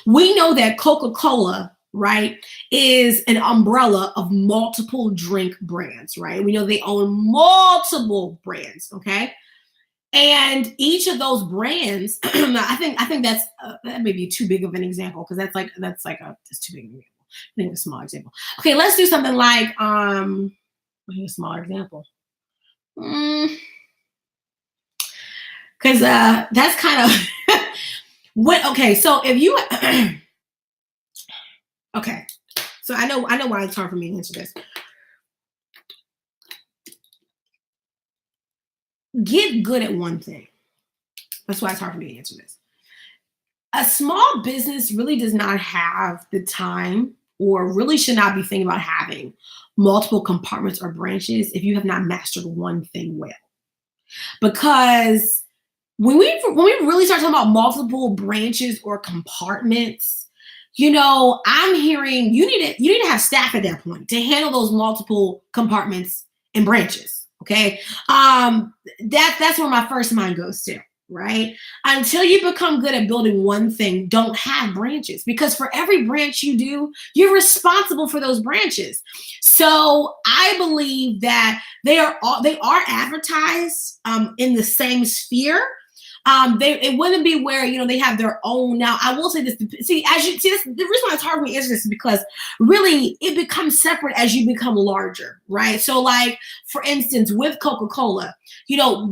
We know that Coca-Cola, right, is an umbrella of multiple drink brands, right? We know they own multiple brands, okay? And each of those brands, I think that may be too big of an example, because that's too big of an example. I think a small example. Okay, let's do something like a smaller example. Because that's kind of okay. So if you okay, so I know why it's hard for me to answer this. Get good at one thing. That's why it's hard for me to answer this. A small business really does not have the time, or really should not be thinking about having multiple compartments or branches if you have not mastered one thing well. Because when we really start talking about multiple branches or compartments, I'm hearing you need to have staff at that point to handle those multiple compartments and branches. Okay. That's where my first mind goes to, right? Until you become good at building one thing, don't have branches, because for every branch you do, you're responsible for those branches. So I believe that they are advertised in the same sphere, It wouldn't be where, they have their own. Now, I will say this. See, as you see, this, the reason why it's hard for me to answer this is because really it becomes separate as you become larger, right? So, like for instance, with Coca-Cola,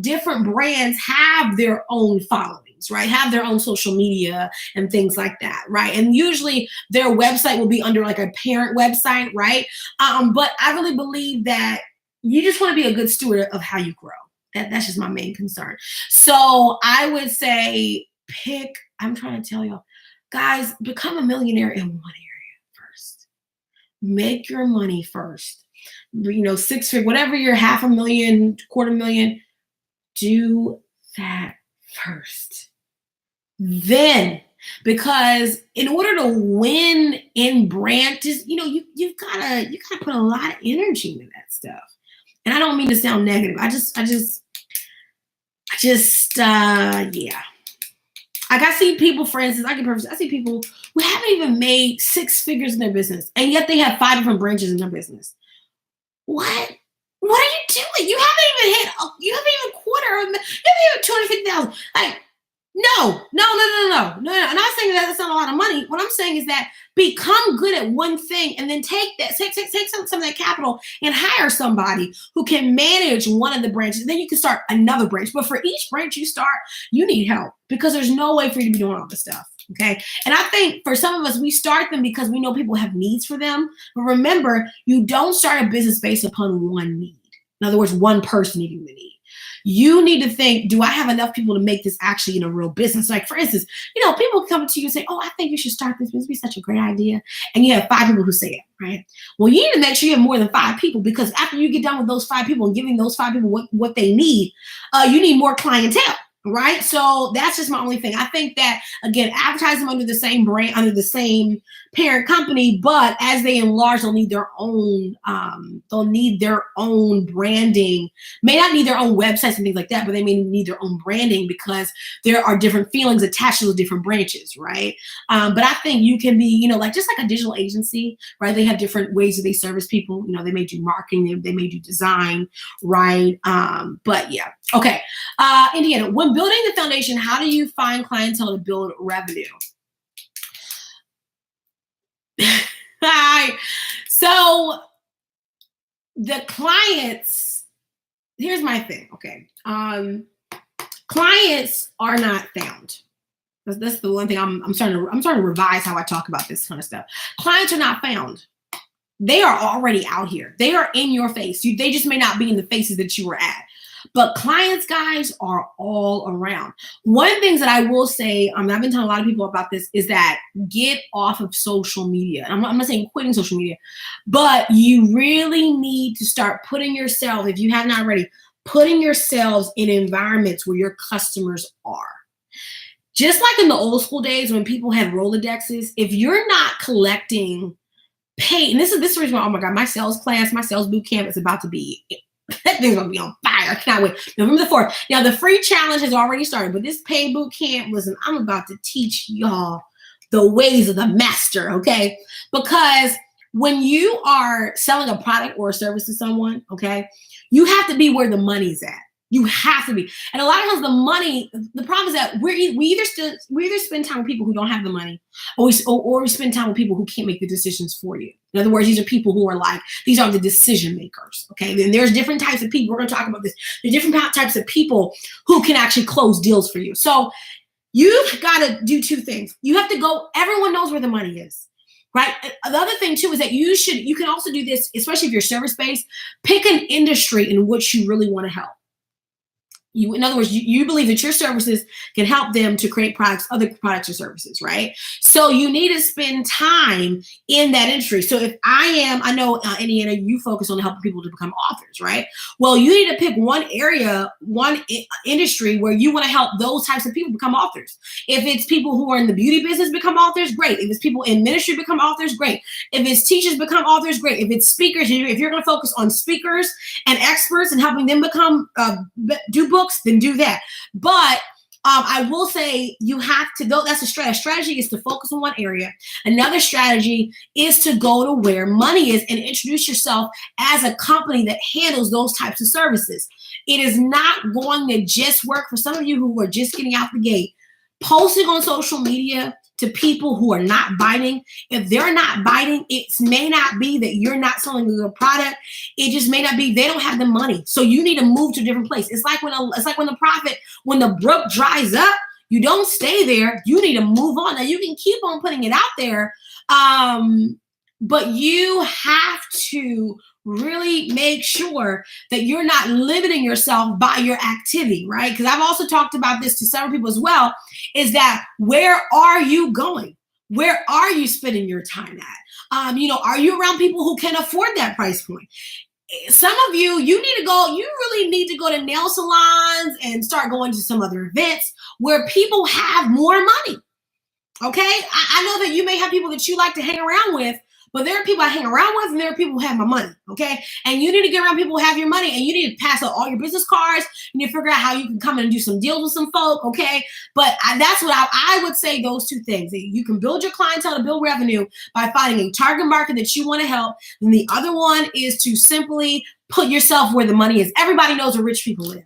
different brands have their own followings, right? Have their own social media and things like that, right? And usually their website will be under like a parent website, right? But I really believe that you just want to be a good steward of how you grow. That's just my main concern. So I would say I'm trying to tell y'all, guys, become a millionaire in one area first. Make your money first. 6 figure, whatever you're, $500,000, $250,000, do that first. Then, because in order to win in brand, just you've gotta put a lot of energy into that stuff. And I don't mean to sound negative. Yeah. Like I see people, for instance, I see people who haven't even made 6 figures in their business, and yet they have 5 different branches in their business. What? What are you doing? You haven't even quarter. You haven't even 250,000. Like, no. I'm not saying that's not a lot of money. What I'm saying is that become good at one thing and then take some of that capital and hire somebody who can manage one of the branches. And then you can start another branch. But for each branch you start, you need help because there's no way for you to be doing all this stuff. Okay. And I think for some of us, we start them because we know people have needs for them. But remember, you don't start a business based upon one need. In other words, one person needing the need. You need to think, do I have enough people to make this actually a real business? Like, for instance, people come to you and say, oh, I think you should start this. This would be such a great idea. And you have 5 people who say it, right? Well, you need to make sure you have more than 5 people, because after you get done with those 5 people and giving those 5 people what they need, you need more clientele. Right. So that's just my only thing. I think that, again, advertise them under the same brand, under the same parent company, but as they enlarge, they'll need their own branding. May not need their own websites and things like that, but they may need their own branding because there are different feelings attached to those different branches. Right. But I think you can be, just like a digital agency, right? They have different ways that they service people. They may do marketing, they may do design. Right. But yeah. Okay. Indiana, when building the foundation, how do you find clientele to build revenue? Hi. So the clients, here's my thing. Okay. Clients are not found. That's the one thing I'm starting to revise how I talk about this kind of stuff. Clients are not found. They are already out here. They are in your face. They just may not be in the faces that you were at. But clients, guys, are all around. One of the things that I will say, I've been telling a lot of people about this, is that get off of social media. And I'm not saying quitting social media, but you really need to start putting yourself, if you have not already, putting yourselves in environments where your customers are. Just like in the old school days when people had Rolodexes, if you're not collecting pay, and this is the reason why, oh my God, my sales class, my sales boot camp is about to be, that thing's gonna be on fire. I cannot wait. November the 4th. Now the free challenge has already started, but this paid boot camp, listen, I'm about to teach y'all the ways of the master, okay? Because when you are selling a product or a service to someone, okay, you have to be where the money's at. You have to be. And a lot of times the problem is that we either spend time with people who don't have the money, or we spend time with people who can't make the decisions for you. In other words, these are people who are these are the decision makers. Okay. And there's different types of people. We're going to talk about this. There's different types of people who can actually close deals for you. So you've got to do 2 things. You have to go, everyone knows where the money is. Right. The other thing too is that you can also do this, especially if you're service-based, pick an industry in which you really want to help. In other words, you believe that your services can help them to create other products or services, right? So you need to spend time in that industry. So if I know, Indiana, you focus on helping people to become authors, right? Well, you need to pick one area, one industry where you want to help those types of people become authors. If it's people who are in the beauty business become authors, great. If it's people in ministry become authors, great. If it's teachers become authors, great. If it's speakers, if you're going to focus on speakers and experts and helping them become do books, then do that. But I will say you have to go. That's a strategy. Strategy is to focus on one area. Another strategy is to go to where money is and introduce yourself as a company that handles those types of services. It is not going to just work for some of you who are just getting out the gate. Posting on social media to people who are not biting. If they're not biting, it may not be that you're not selling a good product. It just may not be they don't have the money. So you need to move to a different place. It's like when the brook dries up, you don't stay there. You need to move on. Now you can keep on putting it out there, but you have to really make sure that you're not limiting yourself by your activity, right? Because I've also talked about this to several people as well, is that where are you going? Where are you spending your time at? Are you around people who can afford that price point? Some of you really need to go to nail salons and start going to some other events where people have more money. Okay? I know that you may have people that you like to hang around with, but there are people I hang around with, and there are people who have my money, okay? And you need to get around people who have your money, and you need to pass out all your business cards. You need to figure out how you can come in and do some deals with some folk, okay? But that's what I would say, those two things. You can build your clientele to build revenue by finding a target market that you want to help. And the other one is to simply put yourself where the money is. Everybody knows where rich people live.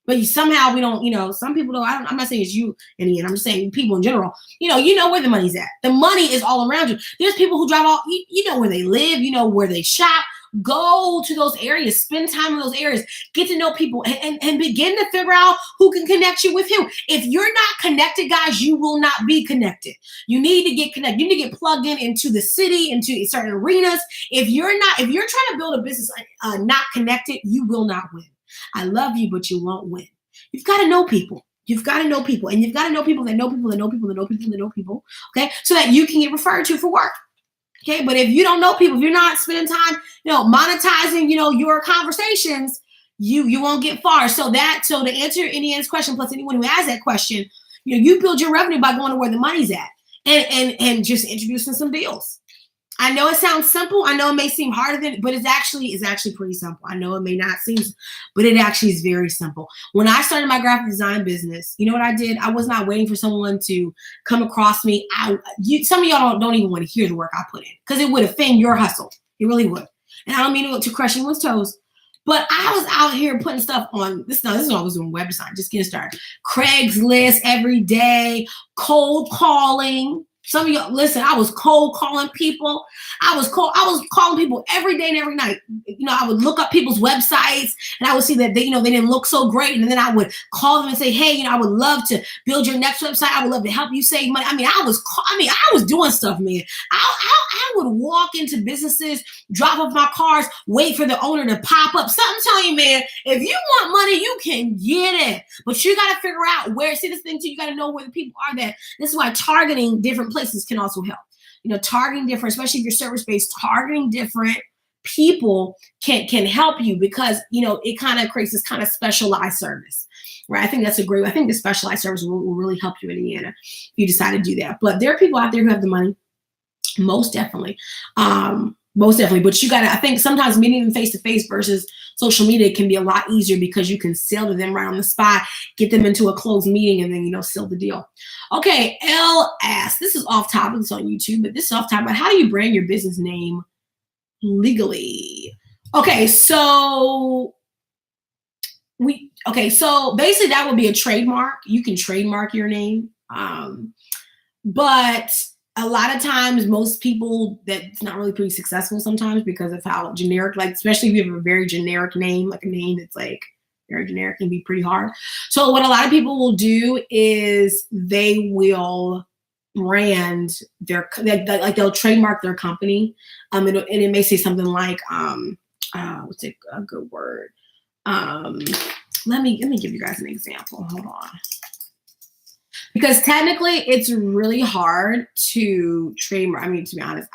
But somehow we don't, some people don't. I'm not saying it's you in the end. I'm just saying people in general. You know where the money's at. The money is all around you. There's people who drive you know where they live. You know where they shop. Go to those areas. Spend time in those areas. Get to know people and begin to figure out who can connect you with who. If you're not connected, guys, you will not be connected. You need to get connected. You need to get plugged into the city, into certain arenas. If you're trying to build a business not connected, you will not win. I love you, but you won't win. You've got to know people. You've got to know people. And you've got to know people that know people that know people that know people that know people. Okay. So that you can get referred to for work. Okay. But if you don't know people, if you're not spending time, monetizing, your conversations, you won't get far. So to answer Indiana's question, plus anyone who has that question, you build your revenue by going to where the money's at and just introducing some deals. I know it sounds simple. I know it may seem harder but it's actually pretty simple. I know it may not seem, but it actually is very simple. When I started my graphic design business, you know what I did? I was not waiting for someone to come across me. Some of y'all don't even want to hear the work I put in because it would offend your hustle. It really would. And I don't mean to crush anyone's toes, but I was out here putting stuff on. This is what I was doing, web design, just getting started. Craigslist every day, cold calling. Some of y'all, listen, I was cold calling people. I was calling people every day and every night. I would look up people's websites and I would see that they didn't look so great. And then I would call them and say, hey, I would love to build your next website. I would love to help you save money. I was doing stuff, man. I would walk into businesses, drop off my cars, wait for the owner to pop up. I'm telling you, man, if you want money, you can get it. But you got to figure out where, see this thing too, you got to know where the people are that. This is why targeting different places can also help. Targeting different, especially if you're service-based, targeting different people can help you because, it kind of creates this kind of specialized service, right? I think the specialized service will really help you in Indiana if you decide to do that. But there are people out there who have the money, most definitely. But I think sometimes meeting them face-to-face versus social media can be a lot easier because you can sell to them right on the spot, get them into a closed meeting, and then, seal the deal. Okay, L asks, this is off topic, it's on YouTube, but this is off topic. How do you brand your business name legally? Okay, so basically that would be a trademark. You can trademark your name. But a lot of times, most people, that's not really pretty successful sometimes because of how generic, especially if you have a very generic name, like a name that's very generic, can be pretty hard. So what a lot of people will do is they will brand they'll trademark their company. And it may say something like, what's a good word? Let me give you guys an example. Hold on. Because technically it's really hard to trademark. To be honest,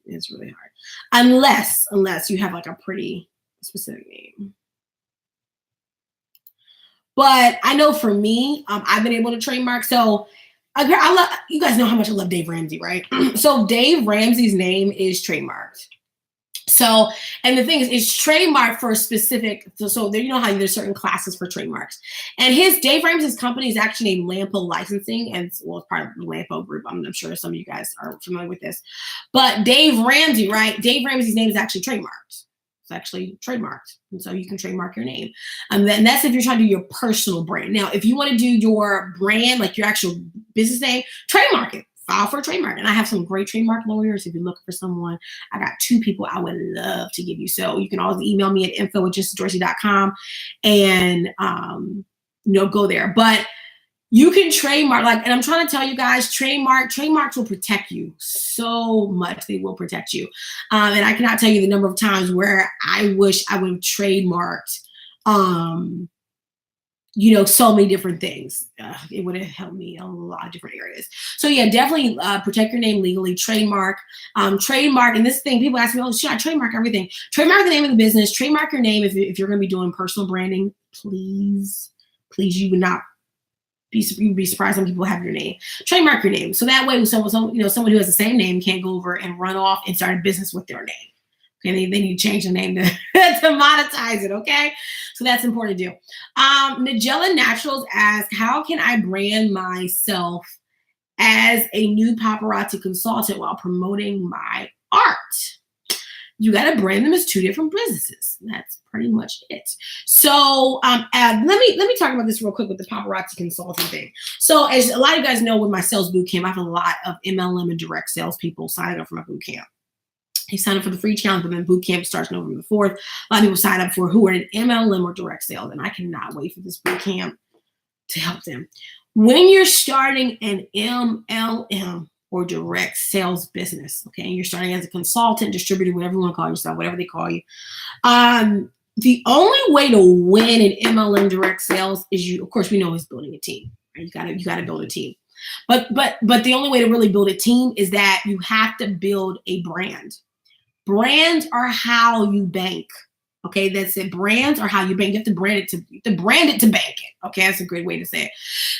it's really hard. Unless you have a pretty specific name. But I know for me, I've been able to trademark. So I love, you guys know how much I love Dave Ramsey, right? So Dave Ramsey's name is trademarked. So, and the thing is, it's trademarked for a specific. So there, you know how there's certain classes for trademarks. And Dave Ramsey's company is actually named Lampo Licensing, and well, it's part of the Lampo group. I'm sure some of you guys are familiar with this. But Dave Ramsey, right? Dave Ramsey's name is actually trademarked. It's actually trademarked, and so you can trademark your name. And that's if you're trying to do your personal brand. Now, if you want to do your brand, like your actual business name, trademark it. File for a trademark. And I have some great trademark lawyers. If you're looking for someone, I got 2 people I would love to give you. So you can always email me at info@genesisdorsey.com and, go there. But you can trademark, and I'm trying to tell you guys, trademarks will protect you so much. They will protect you. And I cannot tell you the number of times where I wish I would have trademarked, so many different things. It would have helped me in a lot of different areas. So yeah, definitely protect your name legally, trademark, and this thing, people ask me, oh, should I trademark everything? Trademark the name of the business, trademark your name. If you're going to be doing personal branding, please, you would not you'd be surprised when people have your name. Trademark your name. So that way, someone who has the same name can't go over and run off and start a business with their name. Okay, they need to change the name to monetize it. Okay, so that's important to do. Nigella Naturals asks, how can I brand myself as a new paparazzi consultant while promoting my art? You got to brand them as 2 different businesses. That's pretty much it. So let me talk about this real quick with the paparazzi consulting thing. So as a lot of you guys know, with my sales boot camp, I have a lot of MLM and direct sales people signing up for my boot camp. They sign up for the free challenge, but then boot camp starts November the 4th. A lot of people sign up for who are in MLM or direct sales, and I cannot wait for this boot camp to help them. When you're starting an MLM or direct sales business, okay, and you're starting as a consultant, distributor, whatever you want to call yourself, whatever they call you, the only way to win in MLM direct sales is of course, we know is building a team. Right? You gotta build a team. But the only way to really build a team is that you have to build a brand. Brands are how you bank. Okay, that's it. Brands are how you bank. You have to brand it to bank it. Okay, that's a great way to say it.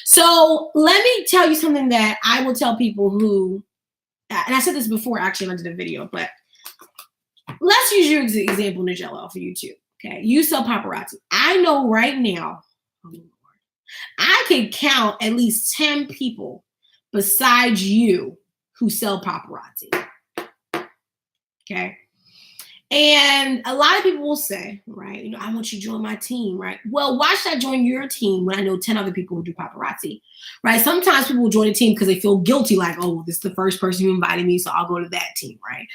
So let me tell you something that I will tell people who, and I said this before actually when I did a video, but let's use your example, Nigella, for YouTube. Okay, you sell paparazzi. I know right now, oh Lord, I can count at least 10 people besides you who sell paparazzi. Okay. And a lot of people will say, right, I want you to join my team, right? Well, why should I join your team when I know 10 other people who do paparazzi, right? Sometimes people will join a team because they feel guilty, like, oh, this is the first person who invited me, so I'll go to that team, right?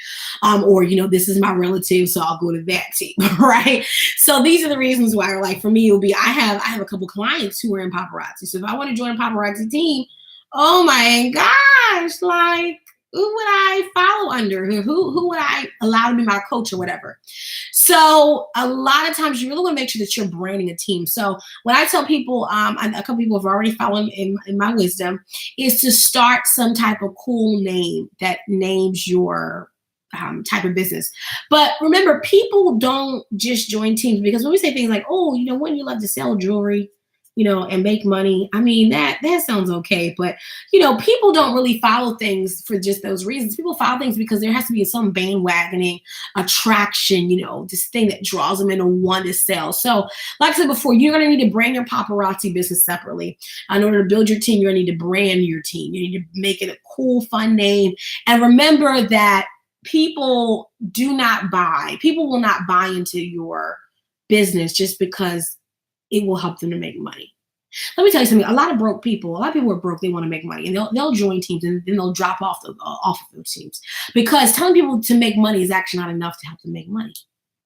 Or, this is my relative, so I'll go to that team, right? So these are the reasons why, like, for me, it will be, I have a couple clients who are in paparazzi. So if I want to join a paparazzi team, oh my gosh, like, who would I follow under? Who would I allow to be my coach or whatever? So a lot of times you really want to make sure that you're branding a team. So when I tell people, a couple people have already followed in my wisdom, is to start some type of cool name that names your type of business. But remember, people don't just join teams because when we say things like, oh, wouldn't you love to sell jewelry? And make money. I mean, that sounds okay. But, people don't really follow things for just those reasons. People follow things because there has to be some bandwagoning attraction, this thing that draws them into one to sell. So like I said before, you're going to need to brand your paparazzi business separately. In order to build your team, you're going to need to brand your team. You need to make it a cool, fun name. And remember that people will not buy into your business just because it will help them to make money. Let me tell you something. A lot of people are broke. They want to make money, and they'll join teams, and then they'll drop off of those teams because telling people to make money is actually not enough to help them make money.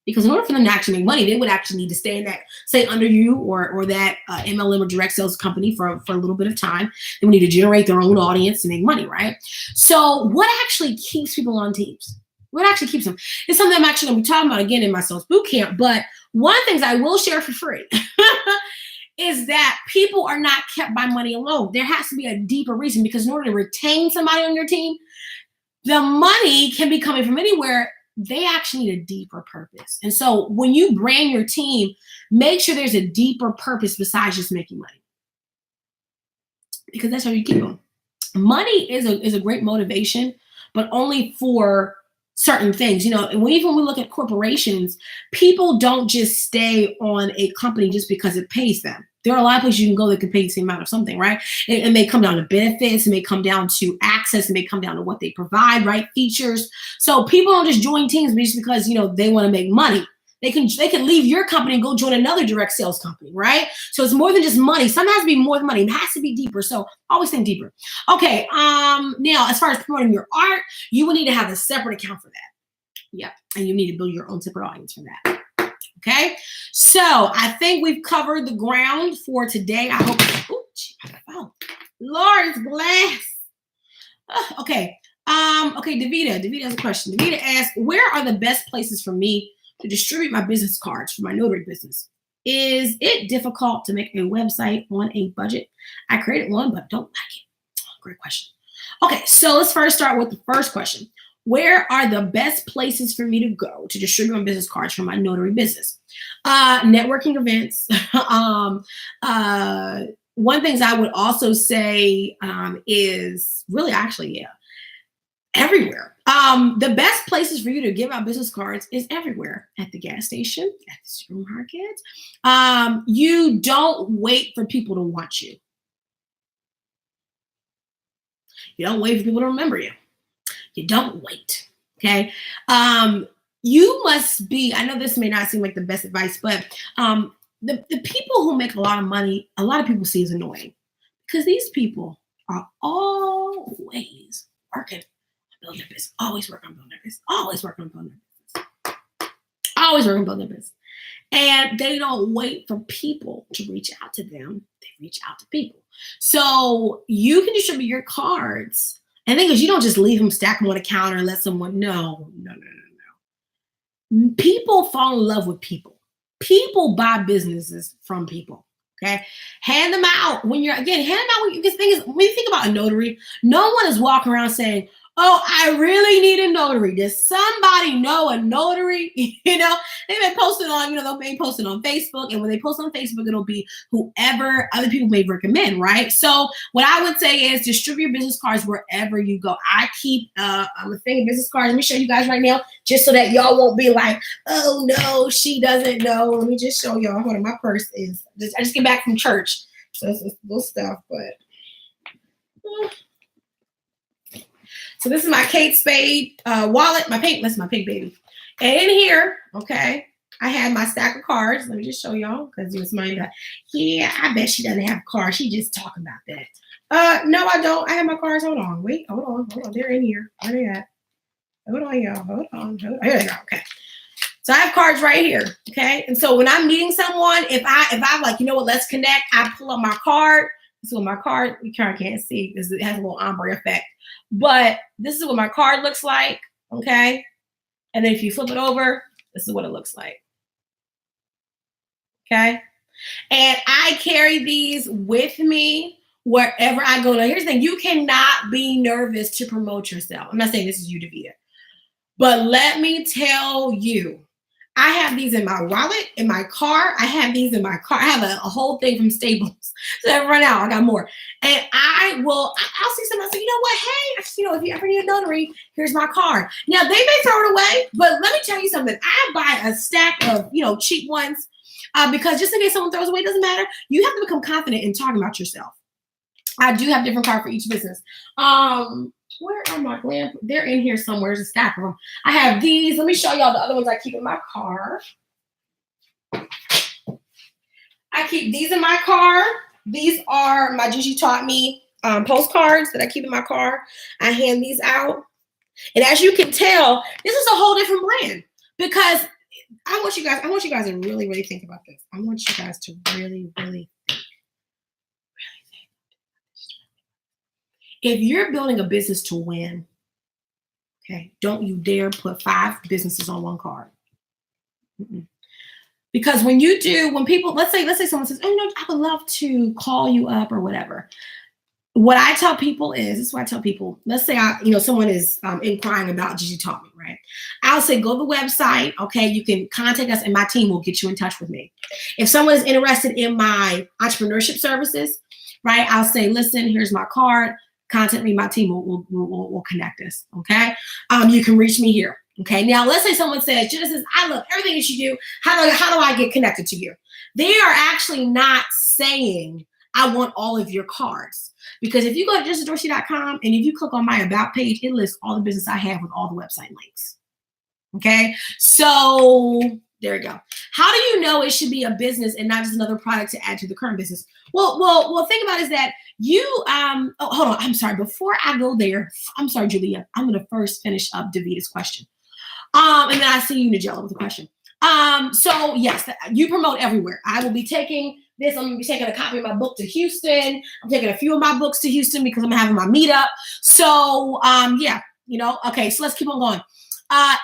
Because in order for them to actually make money, they would actually need to stay under you or that MLM or direct sales company for a little bit of time. They would need to generate their own audience and make money, right? So what actually keeps people on teams? What actually keeps them? It's something I'm actually going to be talking about again in my sales boot camp. But one of the things I will share for free is that people are not kept by money alone. There has to be a deeper reason, because in order to retain somebody on your team, the money can be coming from anywhere. They actually need a deeper purpose. And so when you brand your team, make sure there's a deeper purpose besides just making money, because that's how you keep them. Money is a great motivation, but only for certain things. And even when we look at corporations, people don't just stay on a company just because it pays them. There are a lot of places you can go that can pay the same amount of something, right? It may come down to benefits, it may come down to access, it may come down to what they provide, right? Features. So people don't just join teams just because they want to make money. They can leave your company and go join another direct sales company, right? So it's more than just money. Sometimes it has to be more than money. It has to be deeper. So always think deeper. Okay. Now, as far as promoting your art, you will need to have a separate account for that. Yep. And you need to build your own separate audience for that. Okay. So I think we've covered the ground for today. I hope. Oh, Lord's glass. Okay. Okay. Davida has a question. Davida asks, where are the best places for me to distribute my business cards for my notary business? Is it difficult to make a website on a budget? I created one, but don't like it. Great question. Okay, so let's first start with the first question. Where are the best places for me to go to distribute my business cards for my notary business? Networking events. One thing I would also say is really everywhere. The best places for you to give out business cards is everywhere. At the gas station, at the supermarket. You don't wait for people to want you. You don't wait for people to remember you. You don't wait. Okay. You must be, I know this may not seem like the best advice, but the people who make a lot of money, a lot of people see as annoying because these people are always working. Build their business. Always work on building their business. Always work on building their business. Always work on building their business. And they don't wait for people to reach out to them. They reach out to people. So you can distribute your cards. And then because you don't just leave them, stack them on a counter and let someone know. No. People fall in love with people. People buy businesses from people. Okay. Hand them out when because the thing is, when you think about a notary, no one is walking around saying, oh, I really need a notary. Does somebody know a notary? They've been posting on, they'll be posting on Facebook. And when they post on Facebook, it'll be whoever other people may recommend, right? So what I would say is distribute business cards wherever you go. I keep a thing of business cards. Let me show you guys right now, just so that y'all won't be like, oh no, she doesn't know. Let me just show y'all what my purse is. I just came back from church. So it's this little stuff, but... So this is my Kate Spade wallet, that's my pink baby. And in here, okay, I had my stack of cards. Let me just show y'all because it was mine. Yeah, I bet she doesn't have cards. She just talking about that. No, I don't. I have my cards. Hold on. Wait, hold on. They're in here. Where they at? Hold on, y'all. Hold on. Here they go. Okay. So I have cards right here. Okay. And so when I'm meeting someone, if I'm like, you know what, let's connect, I pull up my card. This is what my card, you can't see because it has a little ombre effect. But this is what my card looks like, okay? And then if you flip it over, this is what it looks like, okay? And I carry these with me wherever I go. Now, here's the thing. You cannot be nervous to promote yourself. I'm not saying this is you, Davida. But let me tell you, I have these in my wallet, in my car. I have these in my car. I have a whole thing from Staples. So I run out. I got more. And I'll see somebody say, you know what? Hey, if you ever need a notary, here's my card. Now, they may throw it away, but let me tell you something. I buy a stack of, cheap ones because just in case someone throws away, it doesn't matter. You have to become confident in talking about yourself. I do have different cards for each business. Where are my lamp? They're in here somewhere. There's a stack of them. I have these. Let me show y'all the other ones I keep in my car. I keep these in my car. These are my Gigi Taught Me postcards that I keep in my car. I hand these out. And as you can tell, this is a whole different brand because I want you guys to really, really think about this. I want you guys to really, really think. If you're building a business to win, okay, don't you dare put 5 businesses on one card. Because when people, let's say someone says, oh, no, I would love to call you up or whatever. What I tell people is, this is what I tell people, let's say someone is inquiring about Gigi Taught Me, right? I'll say, go to the website, okay? You can contact us and my team will get you in touch with me. If someone is interested in my entrepreneurship services, right? I'll say, listen, here's my card. Contact me, my team will connect us, okay? You can reach me here. Okay, now let's say someone says, Genesis, I love everything that you do. How do I get connected to you? They are actually not saying, I want all of your cards. Because if you go to genesisdorsey.com and if you click on my About page, it lists all the business I have with all the website links. Okay, so there you go. How do you know it should be a business and not just another product to add to the current business? Well, think about it is that you, hold on, I'm sorry. Before I go there, I'm sorry, Julia, I'm going to first finish up Davita's question. And then I see you, Nigella, with a question. So yes, you promote everywhere. I will be taking this. I'm going to be taking a copy of my book to Houston. I'm taking a few of my books to Houston because I'm having my meetup. So, yeah, okay, so let's keep on going.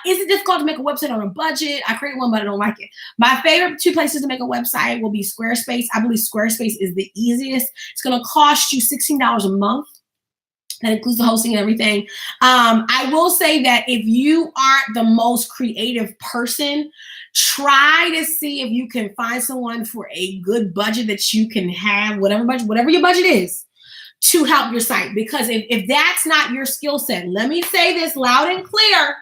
Is it difficult to make a website on a budget? I created one, but I don't like it. My favorite two places to make a website will be Squarespace. I believe Squarespace is the easiest. It's going to cost you $16 a month. That includes the hosting and everything. I will say that if you aren't the most creative person, try to see if you can find someone for a good budget that you can have, whatever your budget is, to help your site. Because if that's not your skill set, let me say this loud and clear.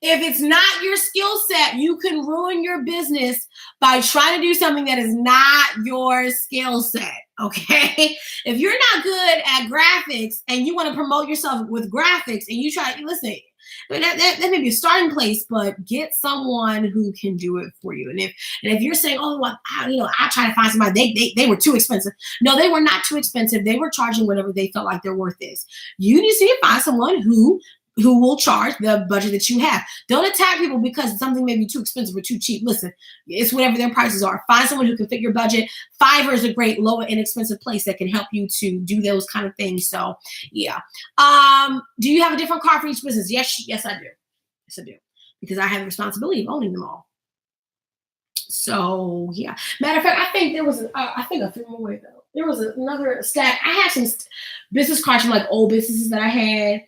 If it's not your skill set, you can ruin your business by trying to do something that is not your skill set, okay? If you're not good at graphics and you want to promote yourself with graphics and you try, listen, that may be a starting place, but get someone who can do it for you. And if you're saying, oh, well, I try to find somebody, they were too expensive. No, they were not too expensive. They were charging whatever they felt like their worth is. You need to find someone who will charge the budget that you have. Don't attack people because something may be too expensive or too cheap. Listen, it's whatever their prices are. Find someone who can fit your budget. Fiverr is a great, lower, inexpensive place that can help you to do those kind of things. So, yeah. Do you have a different card for each business? Yes, I do. Yes, I do. Because I have the responsibility of owning them all. So, yeah. Matter of fact, I think there was, I threw them away, though. There was another stack. I had some business cards from like old businesses that I had.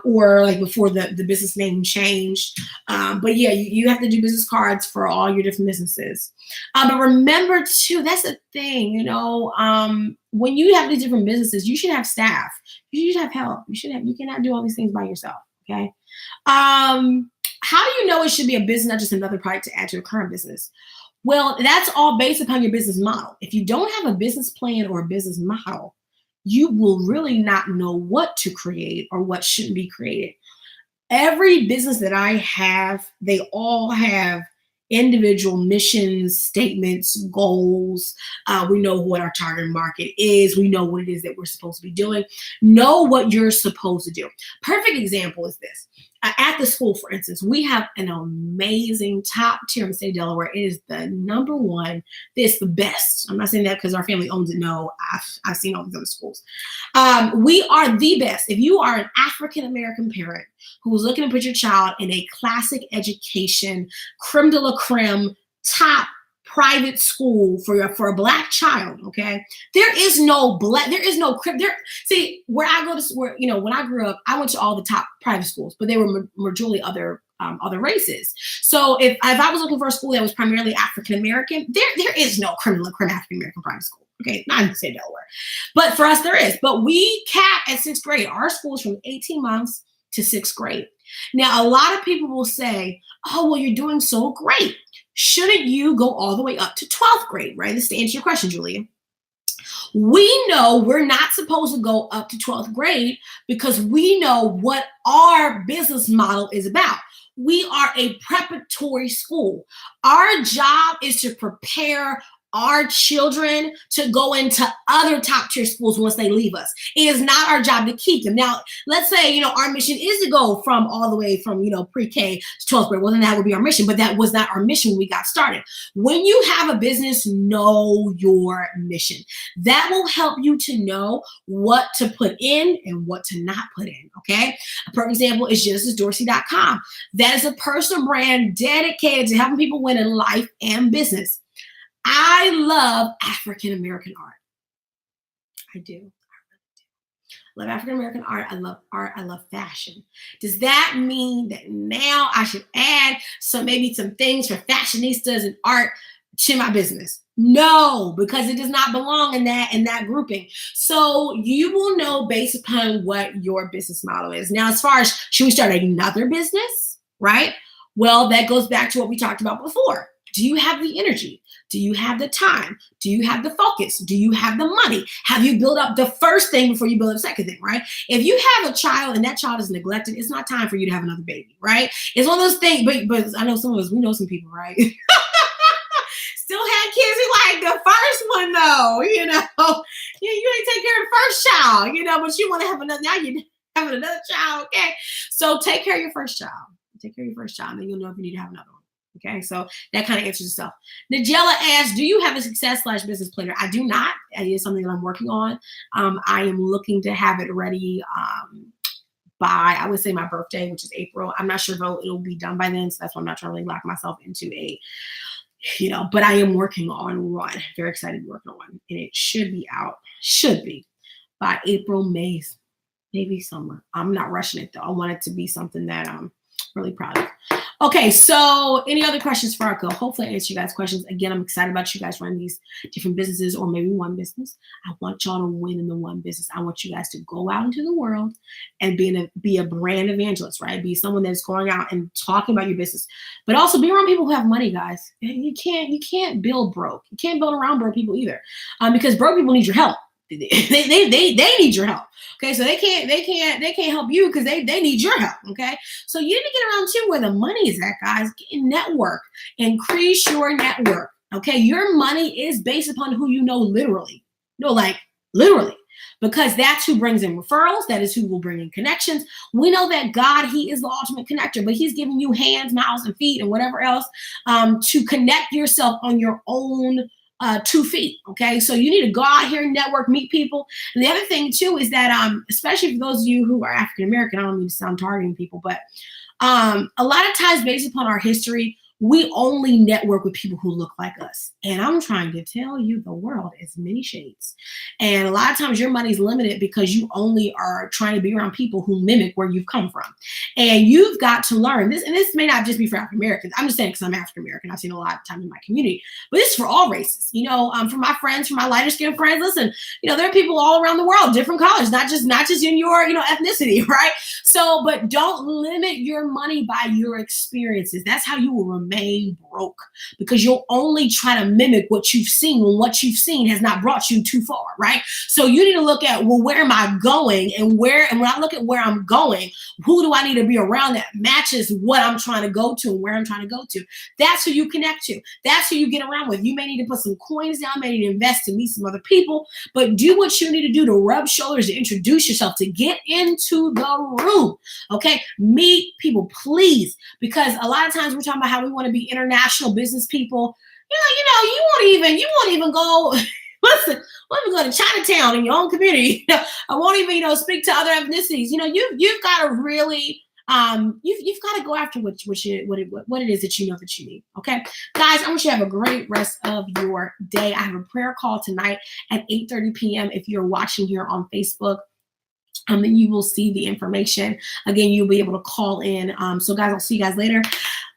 Or like before the business name changed. But yeah, you have to do business cards for all your different businesses. But remember too, that's the thing, when you have these different businesses, you should have staff. You should have help. You cannot do all these things by yourself. Okay. How do you know it should be a business, not just another product to add to your current business? Well, that's all based upon your business model. If you don't have a business plan or a business model, you will really not know what to create or what shouldn't be created. Every business that I have, they all have individual missions, statements, goals. We know what our target market is. We know what it is that we're supposed to be doing. Know what you're supposed to do. Perfect example is this. At the school, for instance, we have an amazing top tier in the state of Delaware. It is the number one. It's the best. I'm not saying that because our family owns it. No, I've seen all these other schools. We are the best. If you are an African-American parent who's looking to put your child in a classic education, creme de la creme, top private school for a Black child, okay? There is no see, where I go to, when I grew up, I went to all the top private schools, but they were majority other races. So if I was looking for a school that was primarily African-American, there is no creme de la creme African-American private school. Okay, not in the state of Delaware. But for us, there is. But we cap at 6th grade. Our school is from 18 months to 6th grade. Now, a lot of people will say, oh, well, you're doing so great. Shouldn't you go all the way up to 12th grade, right? This is to answer your question, Julia. We know we're not supposed to go up to 12th grade because we know what our business model is about. We are a preparatory school. Our job is to prepare our children to go into other top tier schools once they leave us. It is not our job to keep them. Now, let's say, our mission is to go from all the way from, pre-K to 12th grade. Well, then that would be our mission, but that was not our mission when we got started. When you have a business, know your mission. That will help you to know what to put in and what to not put in, okay? A perfect example is GenesisDorsey.com. That is a personal brand dedicated to helping people win in life and business. I love African-American art. I do. I really do. Love African-American art. I love art. I love fashion. Does that mean that now I should add maybe some things for fashionistas and art to my business? No, because it does not belong in that grouping. So you will know based upon what your business model is. Now, as far as should we start another business? right? Well, that goes back to what we talked about before. Do you have the energy? Do you have the time? Do you have the focus? Do you have the money? Have you built up the first thing before you build up the second thing, right? If you have a child and that child is neglected, it's not time for you to have another baby, right? It's one of those things, but I know some of us, we know some people, right? Still had kids who like the first one though, you ain't take care of the first child, but you want to have another, now you having another child, okay? So take care of your first child. Take care of your first child, and then you'll know if you need to have another one. Okay, so that kind of answers itself. Nigella asks, do you have a success/business planner? I do not. It is something that I'm working on. I am looking to have it ready by, I would say, my birthday, which is April. I'm not sure if it'll be done by then, so that's why I'm not trying to really lock myself into but I am working on one. Very excited to be working on one. And it should be by April, May, maybe summer. I'm not rushing it though. I want it to be something that I'm really proud of. Okay, so any other questions for Arco? Hopefully I answered you guys' questions. Again, I'm excited about you guys running these different businesses or maybe one business. I want y'all to win in the one business. I want you guys to go out into the world and be a brand evangelist, right? Be someone that's going out and talking about your business, but also be around people who have money, guys. You can't build broke. You can't build around broke people either, because broke people need your help. They need your help. Okay, so they can't help you because they need your help. Okay, so you need to get around too where the money is at, guys. Network, increase your network. Okay, your money is based upon who you know, literally. Literally, because that's who brings in referrals. That is who will bring in connections. We know that God, He is the ultimate connector, but He's giving you hands, mouths, and feet, and whatever else to connect yourself on your own 2 feet. Okay, so you need to go out here and network, meet people. And the other thing too is that especially for those of you who are African American, I don't mean to sound targeting people, but a lot of times based upon our history, we only network with people who look like us. And I'm trying to tell you, the world is many shades. And a lot of times your money's limited because you only are trying to be around people who mimic where you've come from. And you've got to learn this. And this may not just be for African Americans. I'm just saying because I'm African American. I've seen a lot of time in my community. But this is for all races. For my friends, for my lighter skinned friends, listen, there are people all around the world, different colors, not just in your, ethnicity, right? So, but don't limit your money by your experiences. That's how you will remain broke, because you'll only try to mimic what you've seen when what you've seen has not brought you too far, right? So you need to look at, well, where am I going? And when I look at where I'm going, who do I need to be around that matches what I'm trying to go to and where I'm trying to go to? That's who you connect to. That's who you get around with. You may need to put some coins down, may need to invest to meet some other people, but do what you need to do to rub shoulders, to introduce yourself, to get into the room. Okay, meet people, please, because a lot of times we're talking about how we want to be international business people. You won't even go. Listen, won't even go to Chinatown in your own community. I won't even speak to other ethnicities. You've got to really you've got to go after what it is that you know that you need. Okay, guys, I want you to have a great rest of your day. I have a prayer call tonight at 8:30 p.m. If you're watching here on Facebook. And you will see the information. Again, you'll be able to call in. So guys, I'll see you guys later.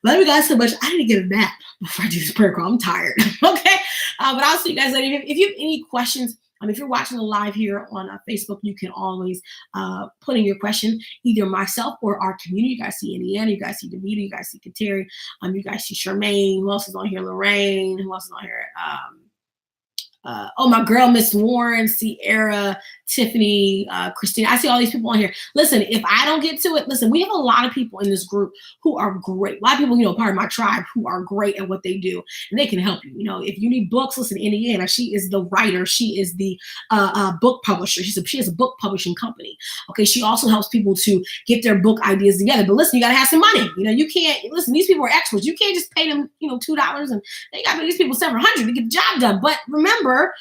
Love you guys so much. I need to get a nap before I do this prayer call. I'm tired. Okay. But I'll see you guys later. If you have any questions, if you're watching the live here on Facebook, you can always put in your question, either myself or our community. You guys see Indiana, you guys see Davita, you guys see Kateri, you guys see Charmaine. Who else is on here? Lorraine. Who else is on here? My girl, Miss Warren, Sierra, Tiffany, Christina. I see all these people on here. Listen, if I don't get to it, listen, we have a lot of people in this group who are great. A lot of people, part of my tribe who are great at what they do, and they can help you. If you need books, listen, Indiana, she is the writer. She is the book publisher. She has a book publishing company. Okay, she also helps people to get their book ideas together. But listen, you got to have some money. You can't, listen, these people are experts. You can't just pay them, $2 and they got to pay these people several hundred to get the job done. But remember,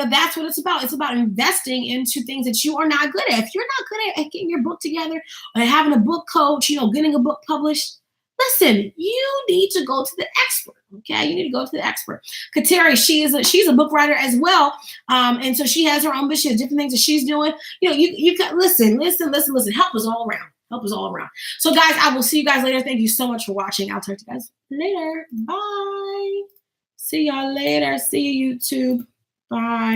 that's what it's about. It's about investing into things that you are not good at. If you're not good at getting your book together or having a book coach, getting a book published, listen, you need to go to the expert. Okay, you need to go to the expert. Kateri, she's a book writer as well, and so she has her own business, different things that she's doing. You got listen. Help us all around. Help us all around. So, guys, I will see you guys later. Thank you so much for watching. I'll talk to you guys later. Bye. See y'all later. See you, YouTube. Bye.